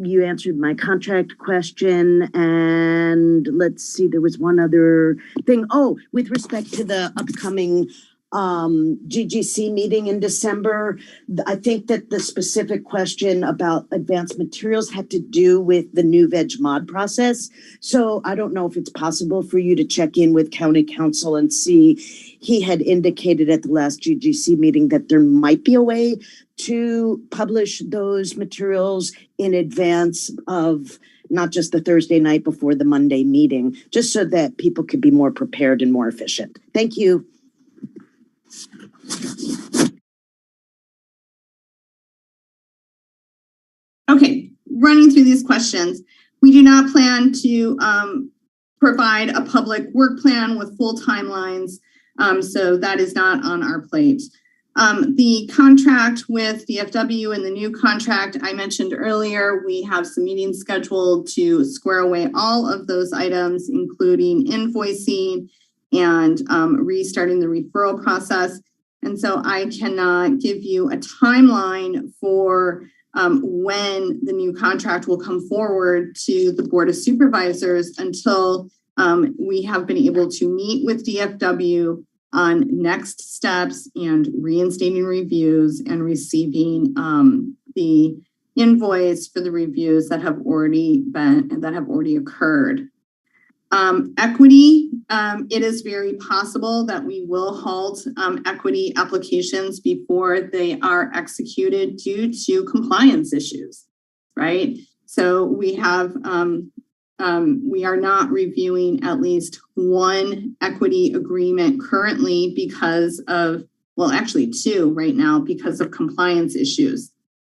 you answered my contract question. And let's see, there was one other thing. Oh, with respect to the upcoming GGC meeting in December, I think that the specific question about advanced materials had to do with the new veg mod process. So I don't know if it's possible for you to check in with County Council and see. He had indicated at the last GGC meeting that there might be a way to publish those materials in advance of not just the Thursday night before the Monday meeting, just so that people could be more prepared and more efficient. Thank you. Okay, running through these questions. We do not plan to provide a public work plan with full timelines, so that is not on our plate. The contract with DFW and the new contract I mentioned earlier, we have some meetings scheduled to square away all of those items, including invoicing and restarting the referral process. And so I cannot give you a timeline for when the new contract will come forward to the Board of Supervisors until we have been able to meet with DFW on next steps and reinstating reviews and receiving the invoice for the reviews that have already occurred. Equity, it is very possible that we will halt equity applications before they are executed due to compliance issues, right? So we have, we are not reviewing at least one equity agreement currently because of, well, actually 2 right now because of compliance issues.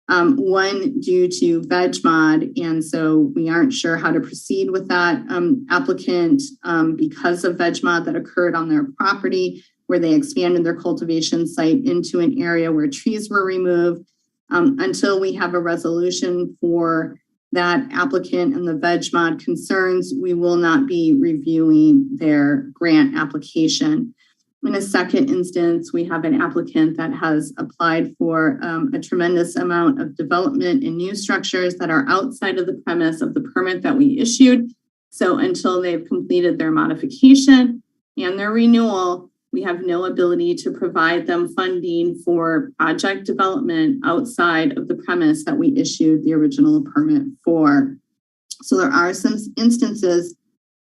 one due to VegMod, and so we aren't sure how to proceed with that applicant because of VegMod that occurred on their property, where they expanded their cultivation site into an area where trees were removed. Until we have a resolution for that applicant and the VegMod concerns, we will not be reviewing their grant application. In a second instance, we have an applicant that has applied for a tremendous amount of development in new structures that are outside of the premise of the permit that we issued. So until they've completed their modification and their renewal, we have no ability to provide them funding for project development outside of the premise that we issued the original permit for. So there are some instances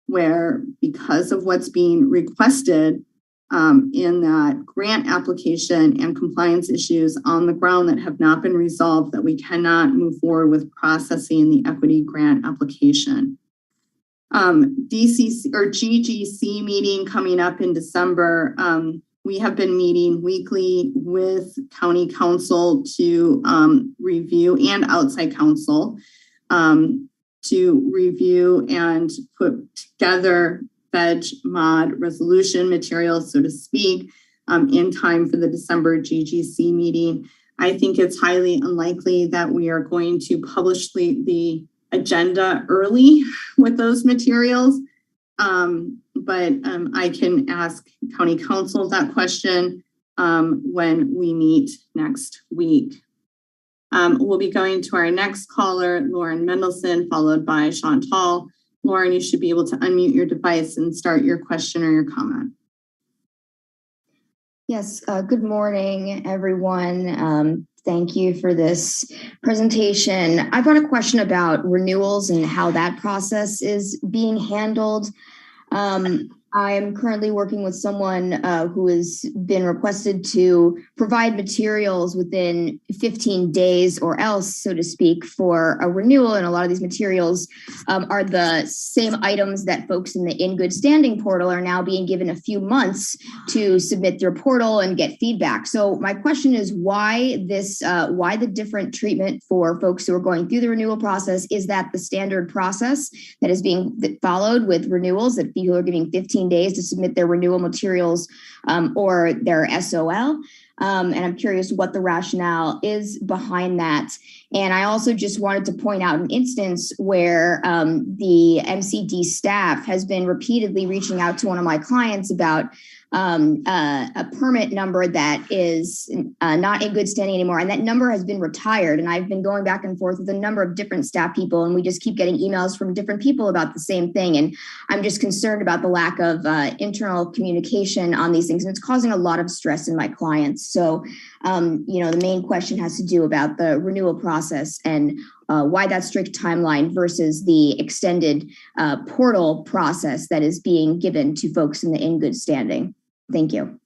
where, because of what's being requested in that grant application and compliance issues on the ground that have not been resolved, that we cannot move forward with processing the equity grant application. DCC or GGC meeting coming up in December. We have been meeting weekly with county council to review, and outside council to review and put together VegMod resolution materials, so to speak, in time for the December GGC meeting. I think it's highly unlikely that we are going to publish the agenda early with those materials. But I can ask county council that question when we meet next week. We'll be going to our next caller, Lauren Mendelson, followed by Chantal. Lauren, you should be able to unmute your device and start your question or your comment. Yes, good morning, everyone. Thank you for this presentation. I've got a question about renewals and how that process is being handled. I'm currently working with someone who has been requested to provide materials within 15 days or else, so to speak, for a renewal. And a lot of these materials are the same items that folks in the In Good Standing portal are now being given a few months to submit their portal and get feedback. So my question is why the different treatment for folks who are going through the renewal process? Is that the standard process that is being followed with renewals, that people are giving 15 days to submit their renewal materials or their SOL? And I'm curious what the rationale is behind that. And I also just wanted to point out an instance where the MCD staff has been repeatedly reaching out to one of my clients about a permit number that is not in good standing anymore. And that number has been retired. And I've been going back and forth with a number of different staff people, and we just keep getting emails from different people about the same thing. And I'm just concerned about the lack of internal communication on these things. And it's causing a lot of stress in my clients. So, the main question has to do about the renewal process and why that strict timeline versus the extended portal process that is being given to folks in the In Good Standing. Thank you.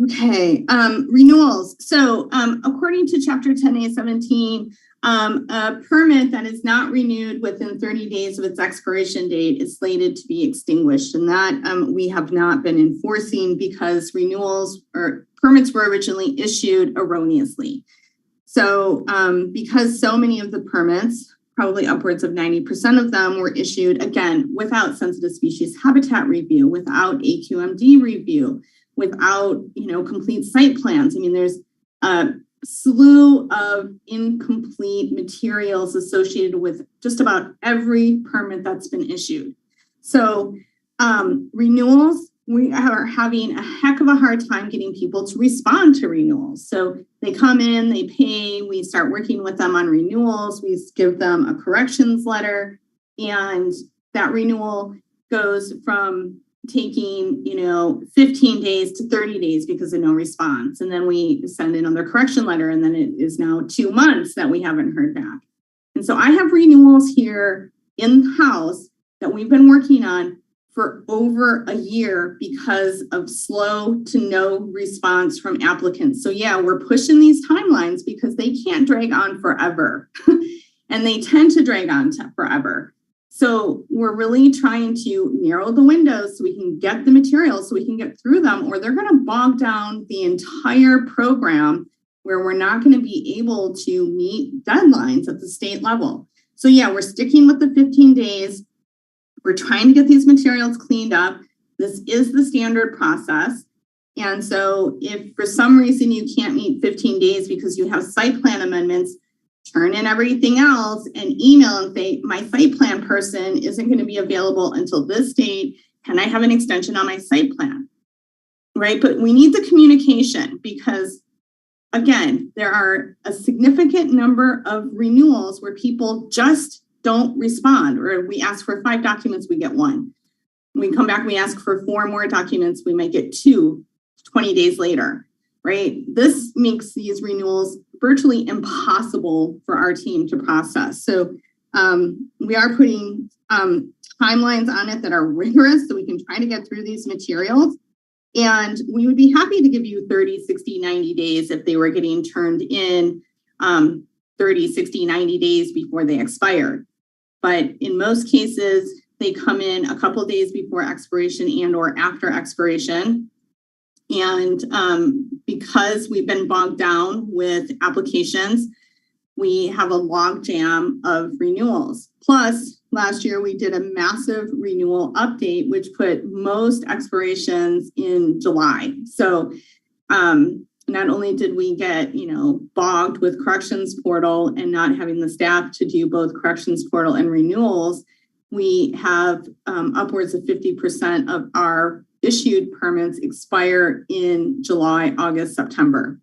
Okay, renewals. So according to Chapter 10A17, a permit that is not renewed within 30 days of its expiration date is slated to be extinguished. And that we have not been enforcing because renewals or permits were originally issued erroneously. So because so many of the permits, probably upwards of 90% of them, were issued, again, without sensitive species habitat review, without AQMD review, without, complete site plans. I mean, there's a slew of incomplete materials associated with just about every permit that's been issued. So renewals, we are having a heck of a hard time getting people to respond to renewals. So they come in, they pay, we start working with them on renewals, we give them a corrections letter, and that renewal goes from taking 15 days to 30 days because of no response. And then we send another correction letter, and then it is now 2 months that we haven't heard back. And so I have renewals here in-house that we've been working on for over a year because of slow to no response from applicants. So yeah, we're pushing these timelines because they can't drag on forever. And they tend to drag on forever. So we're really trying to narrow the windows so we can get the materials, so we can get through them, or they're going to bog down the entire program where we're not going to be able to meet deadlines at the state level. So yeah, we're sticking with the 15 days. We're trying to get these materials cleaned up. This is the standard process. And so if for some reason you can't meet 15 days because you have site plan amendments, turn in everything else and email and say, my site plan person isn't going to be available until this date. Can I have an extension on my site plan? Right? But we need the communication because, again, there are a significant number of renewals where people just don't respond, or we ask for 5 documents, we get 1. We come back, we ask for 4 more documents, we might get 2 20 days later, right? This makes these renewals virtually impossible for our team to process. So we are putting timelines on it that are rigorous so we can try to get through these materials. And we would be happy to give you 30, 60, 90 days if they were getting turned in 30, 60, 90 days before they expired. But in most cases, they come in a couple of days before expiration and or after expiration. And because we've been bogged down with applications, we have a logjam of renewals. Plus, last year we did a massive renewal update, which put most expirations in July. So not only did we get, bogged with corrections portal and not having the staff to do both corrections portal and renewals, we have upwards of 50% of our issued permits expire in July, August, September.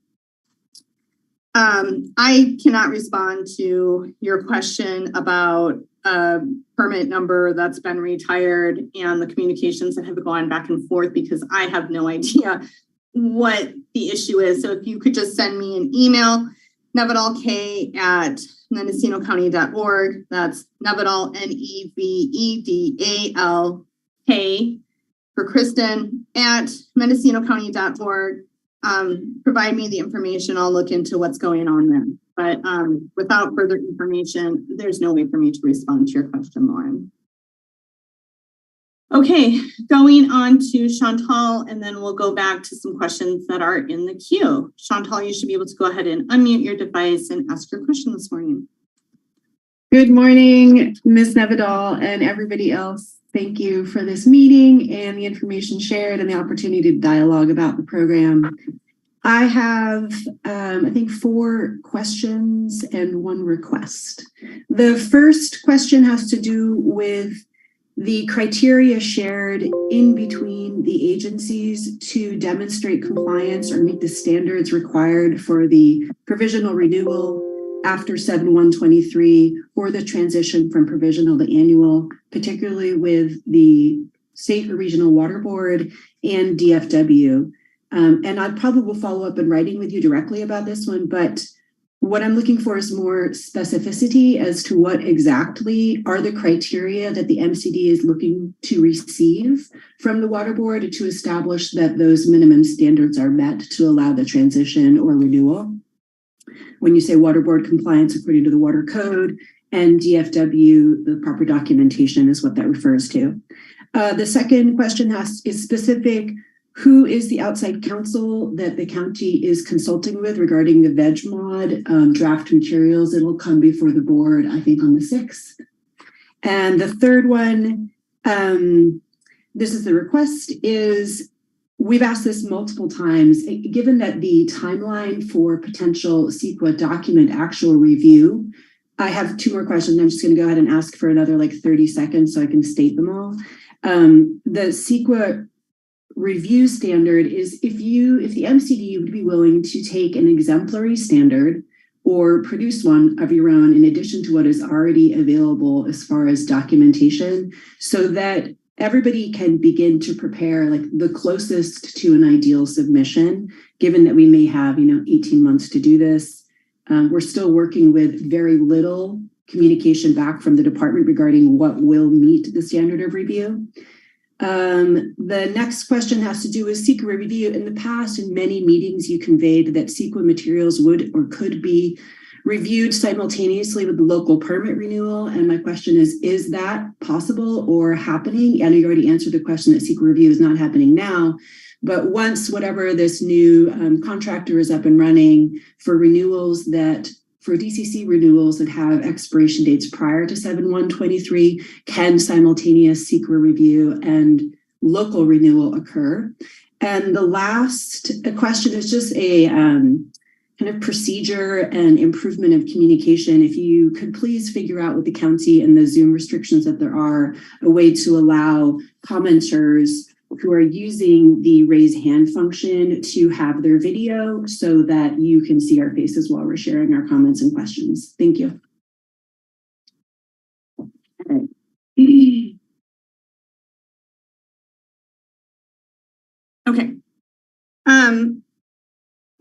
I cannot respond to your question about a permit number that's been retired and the communications that have gone back and forth because I have no idea what the issue is. So if you could just send me an email, nevedalk@mendocinocounty.org. That's Nevedal, Nevedalk for Kristen at mendocinocounty.org. Provide me the information. I'll look into what's going on there. But without further information, there's no way for me to respond to your question, Lauren. Okay, going on to Chantal, and then we'll go back to some questions that are in the queue. Chantal, you should be able to go ahead and unmute your device and ask your question this morning. Good morning, Ms. Nevedal and everybody else. Thank you for this meeting and the information shared and the opportunity to dialogue about the program. I have, I think, 4 questions and 1 request. The first question has to do with the criteria shared in between the agencies to demonstrate compliance or meet the standards required for the provisional renewal after 7/1/23 or the transition from provisional to annual, particularly with the State or Regional Water Board and DFW. And I probably will follow up in writing with you directly about this one, but what I'm looking for is more specificity as to what exactly are the criteria that the MCD is looking to receive from the Water Board to establish that those minimum standards are met to allow the transition or renewal. When you say Water Board compliance according to the Water Code and DFW, the proper documentation is what that refers to. The second question is specific. Who is the outside counsel that the county is consulting with regarding the VegMod draft materials? It'll come before the board, I think, on the 6th. And the third one, this is the request, is we've asked this multiple times, given that the timeline for potential CEQA document actual review, I have 2 more questions. I'm just going to go ahead and ask for another 30 seconds so I can state them all. The CEQA review standard is if the MCD would be willing to take an exemplary standard or produce one of your own in addition to what is already available as far as documentation so that everybody can begin to prepare the closest to an ideal submission, given that we may have 18 months to do this. We're still working with very little communication back from the department regarding what will meet the standard of review. The next question has to do with CEQA review. In the past, in many meetings, you conveyed that CEQA materials would or could be reviewed simultaneously with the local permit renewal. And my question is that possible or happening? I know you already answered the question that secret review is not happening now, but once whatever this new contractor is up and running for renewals for DCC renewals that have expiration dates prior to 7/1/23, can simultaneous secret review and local renewal occur? And the last question is just a kind of procedure and improvement of communication. If you could please figure out with the county and the Zoom restrictions that there are, a way to allow commenters who are using the raise hand function to have their video so that you can see our faces while we're sharing our comments and questions. Thank you. Okay.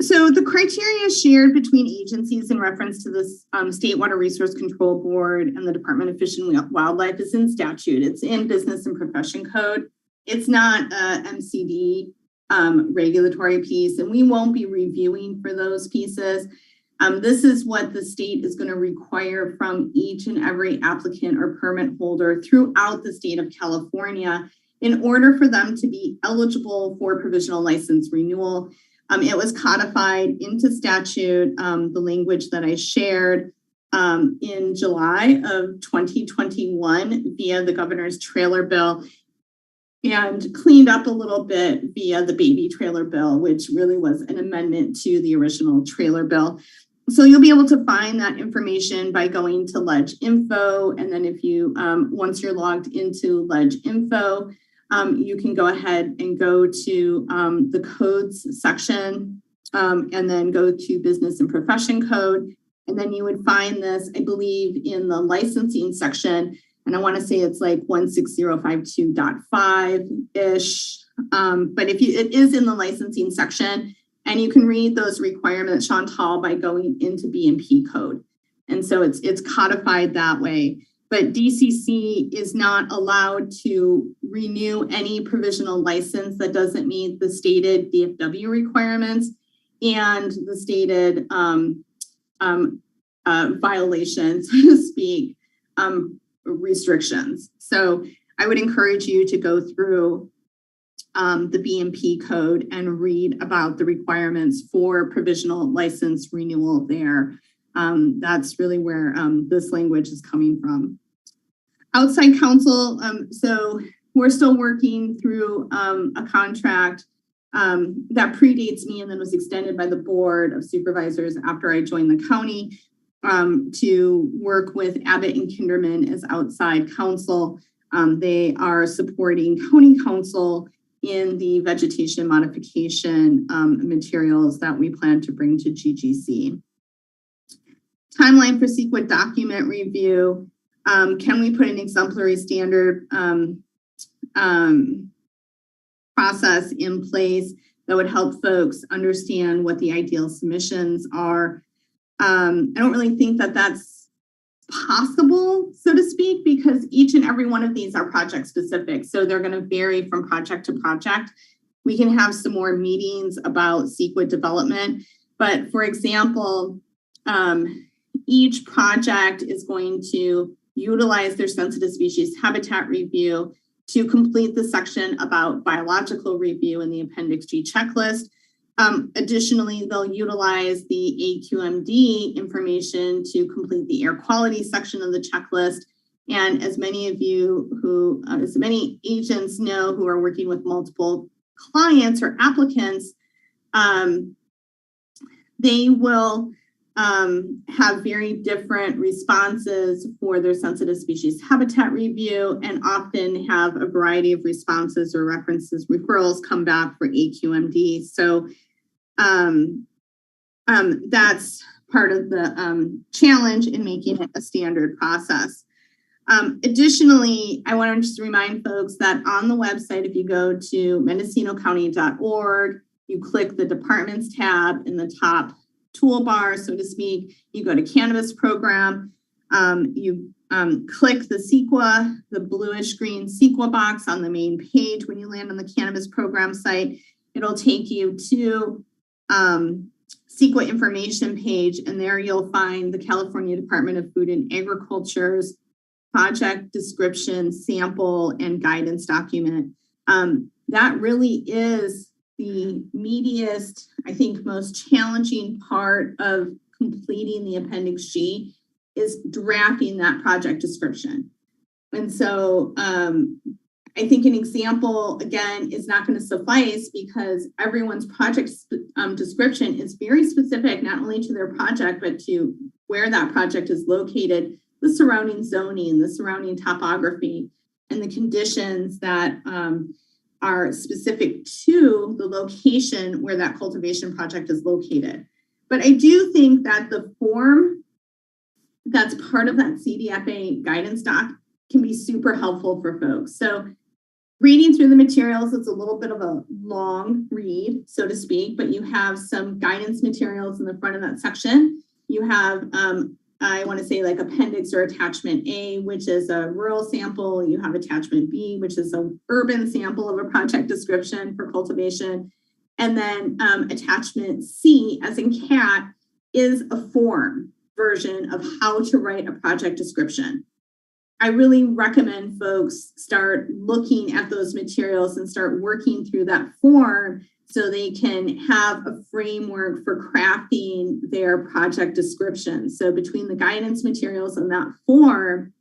So the criteria shared between agencies in reference to this State Water Resource Control Board and the Department of Fish and Wildlife is in statute. It's in Business and Profession Code. It's not a MCD regulatory piece, and we won't be reviewing for those pieces. This is what the state is going to require from each and every applicant or permit holder throughout the state of California in order for them to be eligible for provisional license renewal. It was codified into statute, the language that I shared in July of 2021 via the governor's trailer bill, and cleaned up a little bit via the baby trailer bill, which really was an amendment to the original trailer bill. So you'll be able to find that information by going to Ledge Info. And then if you, once you're logged into Ledge Info, you can go ahead and go to the codes section and then go to Business and Profession Code. And then you would find this, I believe, in the licensing section. And I want to say it's like 16052.5-ish. But it is in the licensing section, and you can read those requirements, Chantal, by going into B&P code. And so it's codified that way. But DCC is not allowed to renew any provisional license that doesn't meet the stated DFW requirements and the stated violations, so to speak, restrictions. So I would encourage you to go through the B&P code and read about the requirements for provisional license renewal there. That's really where this language is coming from. Outside counsel, so we're still working through a contract that predates me and then was extended by the Board of Supervisors after I joined the county to work with Abbott and Kinderman as outside counsel. They are supporting county counsel in the vegetation modification materials that we plan to bring to GGC. Timeline for CEQA document review. Can we put an exemplary standard process in place that would help folks understand what the ideal submissions are? I don't really think that that's possible, so to speak, because each and every one of these are project specific. So they're going to vary from project to project. We can have some more meetings about CEQA development. But for example, each project is going to utilize their sensitive species habitat review to complete the section about biological review in the Appendix G checklist. Additionally, they'll utilize the AQMD information to complete the air quality section of the checklist. And as many of you as many agents know who are working with multiple clients or applicants, they will have very different responses for their sensitive species habitat review and often have a variety of responses or references, referrals come back for AQMD. So that's part of the challenge in making it a standard process. Additionally, I want to just remind folks that on the website, if you go to mendocinocounty.org, you click the departments tab in the top toolbar, so to speak, you go to cannabis program, you click the CEQA, the bluish green CEQA box on the main page. When you land on the cannabis program site, it'll take you to CEQA information page, and there you'll find the California Department of Food and Agriculture's project description, sample, and guidance document. That really is the meatiest, I think, most challenging part of completing the Appendix G is drafting that project description. And so I think an example, again, is not going to suffice because everyone's project description is very specific, not only to their project, but to where that project is located, the surrounding zoning, the surrounding topography, and the conditions that are specific to the location where that cultivation project is located. But I do think that the form that's part of that CDFA guidance doc can be super helpful for folks. So reading through the materials, it's a little bit of a long read, so to speak, but you have some guidance materials in the front of that section. You have, I want to say like appendix or attachment A, which is a rural sample. You have attachment B, which is an urban sample of a project description for cultivation. And then attachment C, as in cat, is a form version of how to write a project description. I really recommend folks start looking at those materials and start working through that form so they can have a framework for crafting their project description. So between the guidance materials and that form,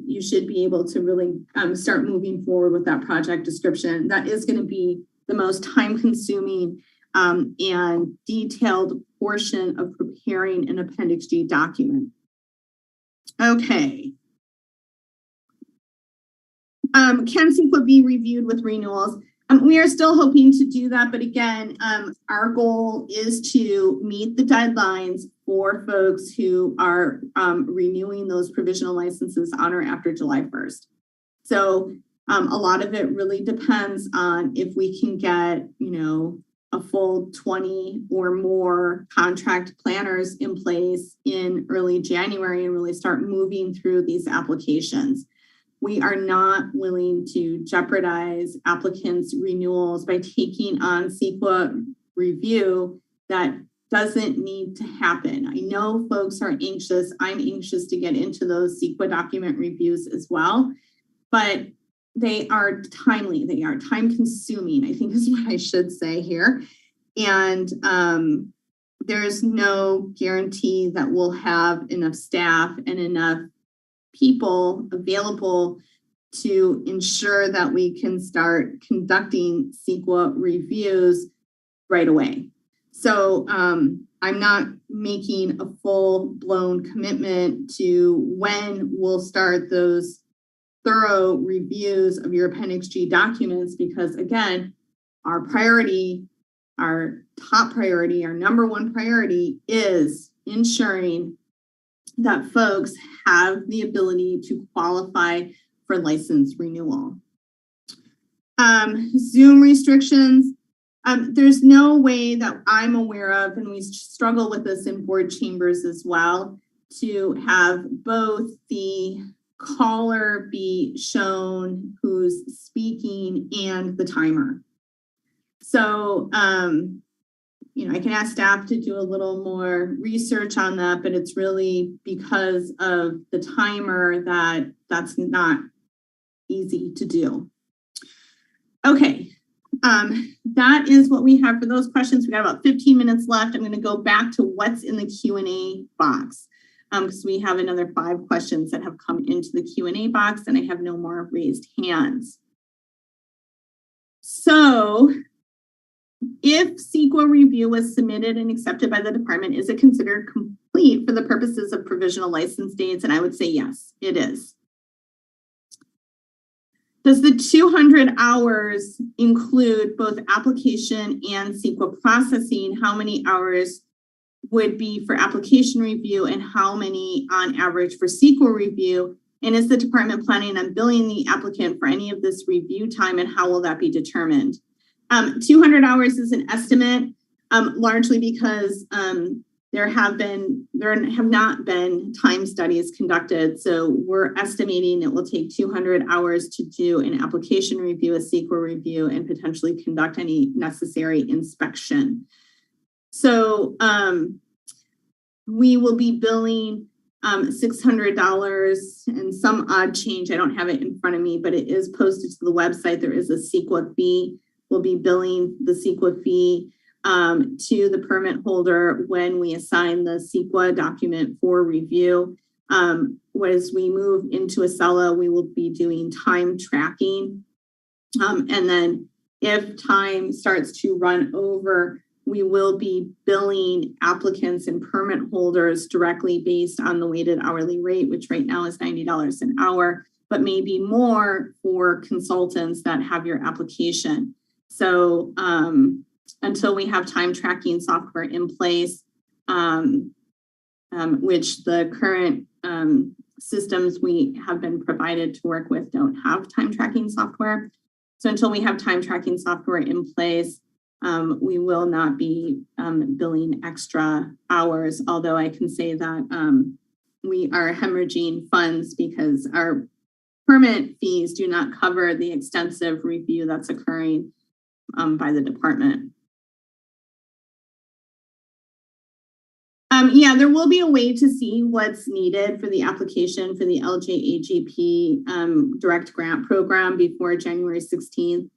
you should be able to really start moving forward with that project description. That is going to be the most time-consuming and detailed portion of preparing an Appendix G document. Okay. Can CEQA be reviewed with renewals? We are still hoping to do that, but again, our goal is to meet the deadlines for folks who are renewing those provisional licenses on or after July 1st. So a lot of it really depends on if we can get, a full 20 or more contract planners in place in early January and really start moving through these applications. We are not willing to jeopardize applicants' renewals by taking on CEQA review that doesn't need to happen. I know folks are anxious. I'm anxious to get into those CEQA document reviews as well, but they are timely. They are time consuming, I think is what I should say here. And there's no guarantee that we'll have enough staff and enough people available to ensure that we can start conducting CEQA reviews right away. So I'm not making a full-blown commitment to when we'll start those thorough reviews of your Appendix G documents, because again, our priority, our top priority, our number one priority is ensuring that folks have the ability to qualify for license renewal. Zoom restrictions. There's no way that I'm aware of, and we struggle with this in board chambers as well, to have both the caller be shown who's speaking and the timer. So, I can ask staff to do a little more research on that, but it's really because of the timer that's not easy to do. Okay, that is what we have for those questions. We got about 15 minutes left. I'm going to go back to what's in the Q&A box because we have another 5 questions that have come into the Q&A box, and I have no more raised hands. So, if CEQA review was submitted and accepted by the department, is it considered complete for the purposes of provisional license dates? And I would say yes, it is. Does the 200 hours include both application and CEQA processing? How many hours would be for application review and how many on average for CEQA review? And is the department planning on billing the applicant for any of this review time, and how will that be determined? 200 hours is an estimate, largely because there have not been time studies conducted. So we're estimating it will take 200 hours to do an application review, a CEQA review, and potentially conduct any necessary inspection. So we will be billing $600 and some odd change. I don't have it in front of me, but it is posted to the website. There is a CEQA fee. We'll be billing the CEQA fee to the permit holder when we assign the CEQA document for review. As we move into Acela, we will be doing time tracking. And then if time starts to run over, we will be billing applicants and permit holders directly based on the weighted hourly rate, which right now is $90 an hour, but maybe more for consultants that have your application. So until we have time tracking software in place, which the current systems we have been provided to work with don't have time tracking software. So until we have time tracking software in place, we will not be billing extra hours, although I can say that we are hemorrhaging funds because our permit fees do not cover the extensive review that's occurring by the department. Yeah, there will be a way to see what's needed for the application for the LJAGP direct grant program before January 16th.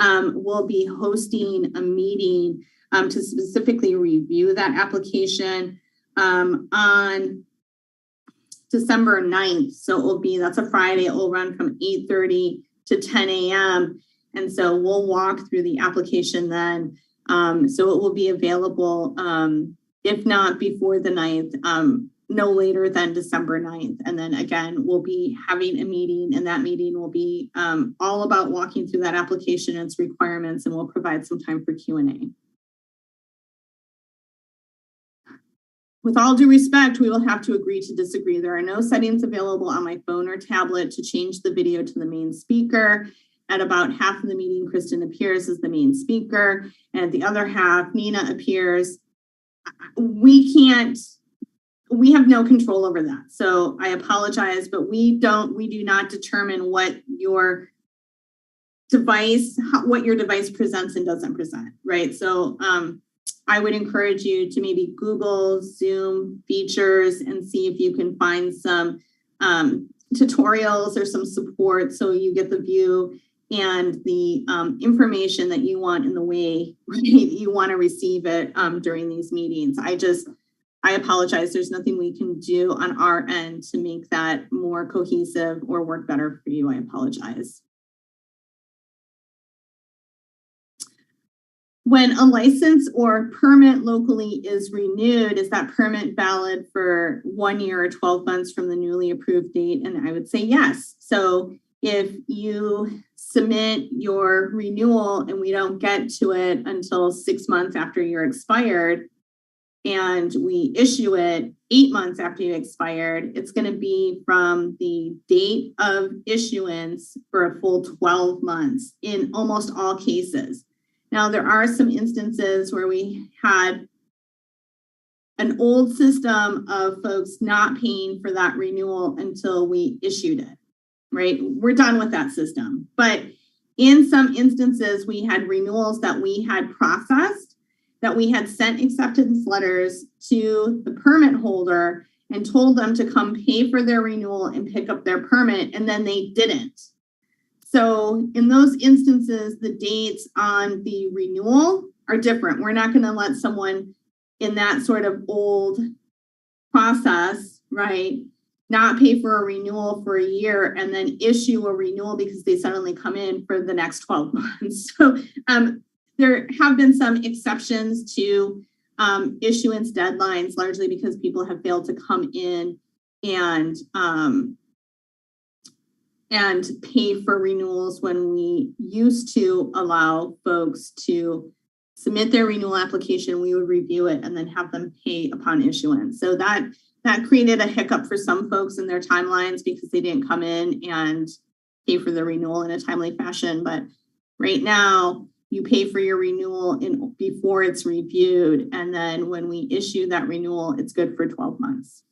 We'll be hosting a meeting to specifically review that application on December 9th. So that's a Friday. It will run from 8:30 to 10 a.m. And so we'll walk through the application then. So it will be available, if not before the 9th, no later than December 9th. And then again, we'll be having a meeting, and that meeting will be all about walking through that application and its requirements, and we'll provide some time for Q&A. With all due respect, we will have to agree to disagree. There are no settings available on my phone or tablet to change the video to the main speaker. At about half of the meeting, Kristen appears as the main speaker, and at the other half, Nina appears. We have no control over that. So I apologize, but we do not determine what your device presents and doesn't present, right? So I would encourage you to maybe Google Zoom features and see if you can find some tutorials or some support so you get the view and the information that you want in the way you want to receive it during these meetings. I apologize. There's nothing we can do on our end to make that more cohesive or work better for you. I apologize. When a license or permit locally is renewed, is that permit valid for 1 year or 12 months from the newly approved date? And I would say yes. So if you submit your renewal and we don't get to it until 6 months after you're expired, and we issue it 8 months after you expired, it's going to be from the date of issuance for a full 12 months in almost all cases. Now, there are some instances where we had an old system of folks not paying for that renewal until we issued it, right? We're done with that system. But in some instances, we had renewals that we had processed, that we had sent acceptance letters to the permit holder and told them to come pay for their renewal and pick up their permit, and then they didn't. So in those instances, the dates on the renewal are different. We're not going to let someone in that sort of old process, right, not pay for a renewal for a year and then issue a renewal because they suddenly come in for the next 12 months. So there have been some exceptions to issuance deadlines, largely because people have failed to come in and pay for renewals when we used to allow folks to submit their renewal application. We would review it and then have them pay upon issuance. So that created a hiccup for some folks in their timelines because they didn't come in and pay for the renewal in a timely fashion. But right now, you pay for your renewal before it's reviewed. And then when we issue that renewal, it's good for 12 months.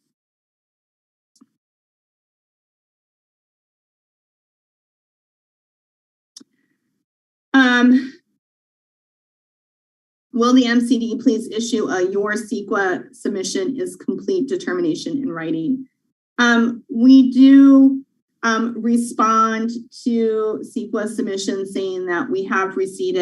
Will the MCD please issue a your CEQA submission is complete determination in writing? We do respond to CEQA submissions saying that we have received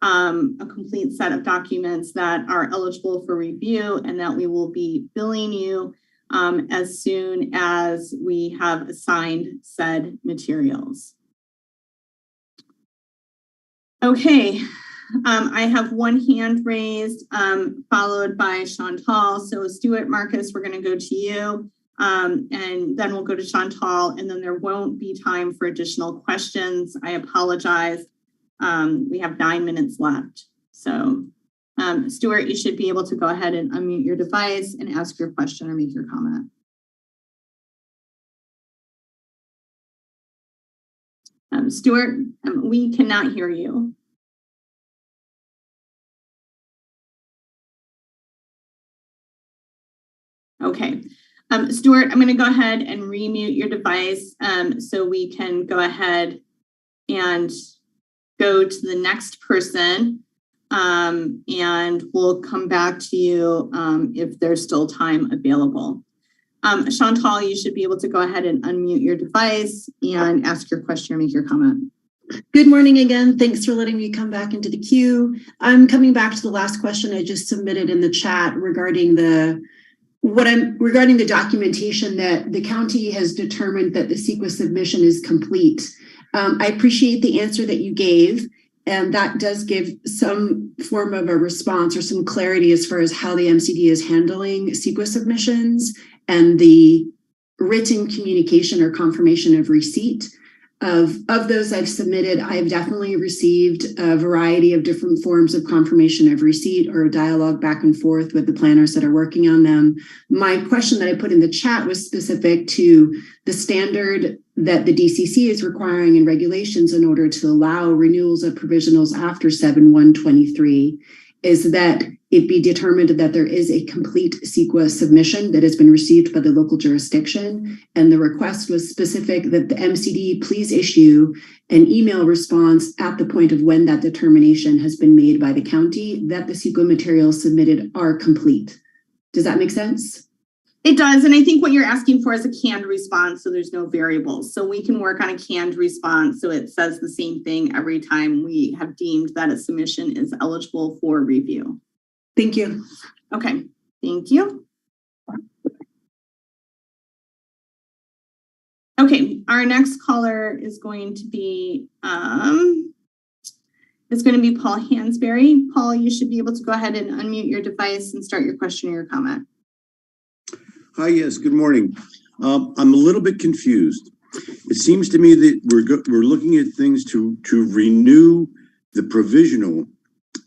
a complete set of documents that are eligible for review and that we will be billing you as soon as we have assigned said materials. Okay, I have one hand raised, followed by Chantal. So Stuart, Marcus, we're going to go to you, and then we'll go to Chantal, and then there won't be time for additional questions. I apologize. We have 9 minutes left. So Stuart, you should be able to go ahead and unmute your device and ask your question or make your comment. Stuart, we cannot hear you. Okay. Stuart, I'm going to go ahead and remute your device so we can go ahead and go to the next person, and we'll come back to you if there's still time available. Chantal, you should be able to go ahead and unmute your device and ask your question or make your comment. Good morning again. Thanks for letting me come back into the queue. I'm coming back to the last question I just submitted in the chat regarding the documentation that the county has determined that the CEQA submission is complete. I appreciate the answer that you gave, and that does give some form of a response or some clarity as far as how the MCD is handling CEQA submissions and the written communication or confirmation of receipt. Of those I've submitted, I've definitely received a variety of different forms of confirmation of receipt or dialogue back and forth with the planners that are working on them. My question that I put in the chat was specific to the standard that the DCC is requiring in regulations in order to allow renewals of provisionals after 7/1/23, is that it be determined that there is a complete CEQA submission that has been received by the local jurisdiction. And the request was specific that the MCD please issue an email response at the point of when that determination has been made by the county that the CEQA materials submitted are complete. Does that make sense? It does, and I think what you're asking for is a canned response, so there's no variables. So we can work on a canned response so it says the same thing every time we have deemed that a submission is eligible for review. Thank you. Okay, thank you. Okay, our next caller is going to be Paul Hansberry. Paul, you should be able to go ahead and unmute your device and start your question or your comment. Hi, yes, good morning. I'm a little bit confused. It seems to me that we're looking at things to renew the provisional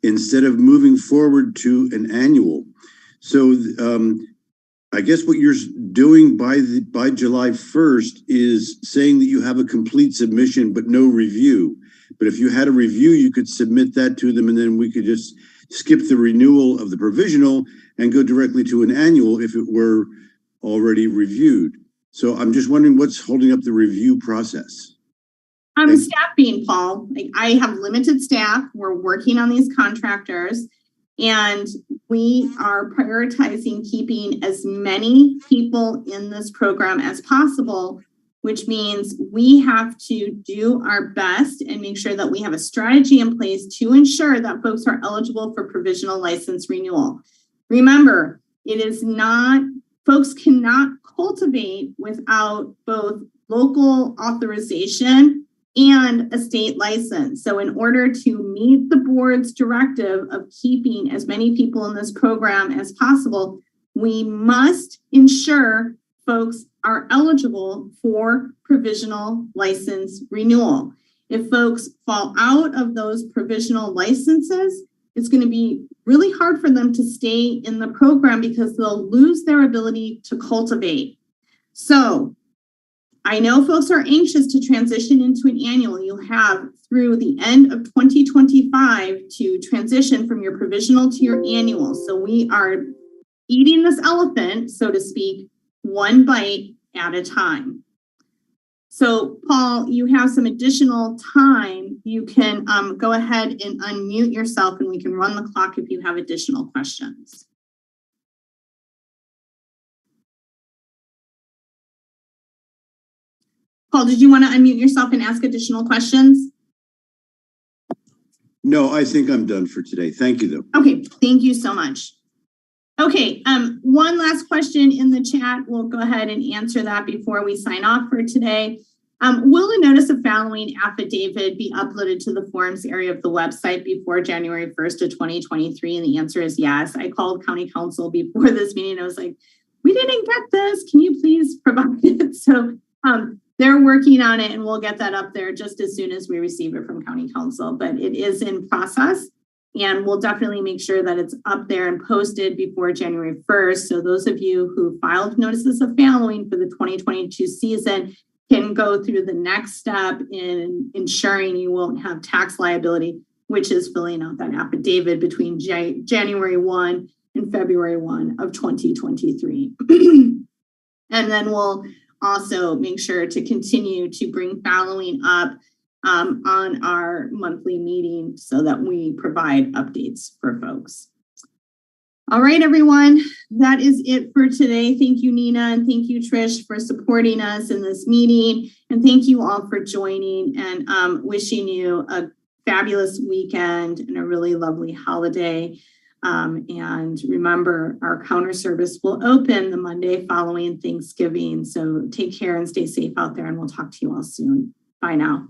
instead of moving forward to an annual. So I guess what you're doing by July 1st is saying that you have a complete submission but no review. But if you had a review, you could submit that to them and then we could just skip the renewal of the provisional and go directly to an annual if it were already reviewed. So I'm just wondering what's holding up the review process. Staffing, Paul. I have limited staff. We're working on these contractors, and we are prioritizing keeping as many people in this program as possible, which means we have to do our best and make sure that we have a strategy in place to ensure that folks are eligible for provisional license renewal. Remember, folks cannot cultivate without both local authorization and a state license. So in order to meet the board's directive of keeping as many people in this program as possible, we must ensure folks are eligible for provisional license renewal. If folks fall out of those provisional licenses, it's going to be really hard for them to stay in the program because they'll lose their ability to cultivate. So I know folks are anxious to transition into an annual. You'll have through the end of 2025 to transition from your provisional to your annual. So we are eating this elephant, so to speak, one bite at a time. So Paul, you have some additional time. You can go ahead and unmute yourself and we can run the clock if you have additional questions. Paul, did you want to unmute yourself and ask additional questions? No, I think I'm done for today. Thank you, though. Okay, thank you so much. Okay, one last question in the chat. We'll go ahead and answer that before we sign off for today. Will the notice of following affidavit be uploaded to the forms area of the website before January 1st of 2023? And the answer is yes. I called County Council before this meeting. I was like, we didn't get this. Can you please provide it? So they're working on it and we'll get that up there just as soon as we receive it from County Council, but it is in process and we'll definitely make sure that it's up there and posted before January 1st. So those of you who filed notices of following for the 2022 season can go through the next step in ensuring you won't have tax liability, which is filling out that affidavit between January 1 and February 1 of 2023. And then we'll also make sure to continue to bring following up on our monthly meeting so that we provide updates for folks. All right, everyone, that is it for today. Thank you, Nina, and thank you, Trish, for supporting us in this meeting. And thank you all for joining and wishing you a fabulous weekend and a really lovely holiday. And remember, our counter service will open the Monday following Thanksgiving. So take care and stay safe out there, and we'll talk to you all soon. Bye now.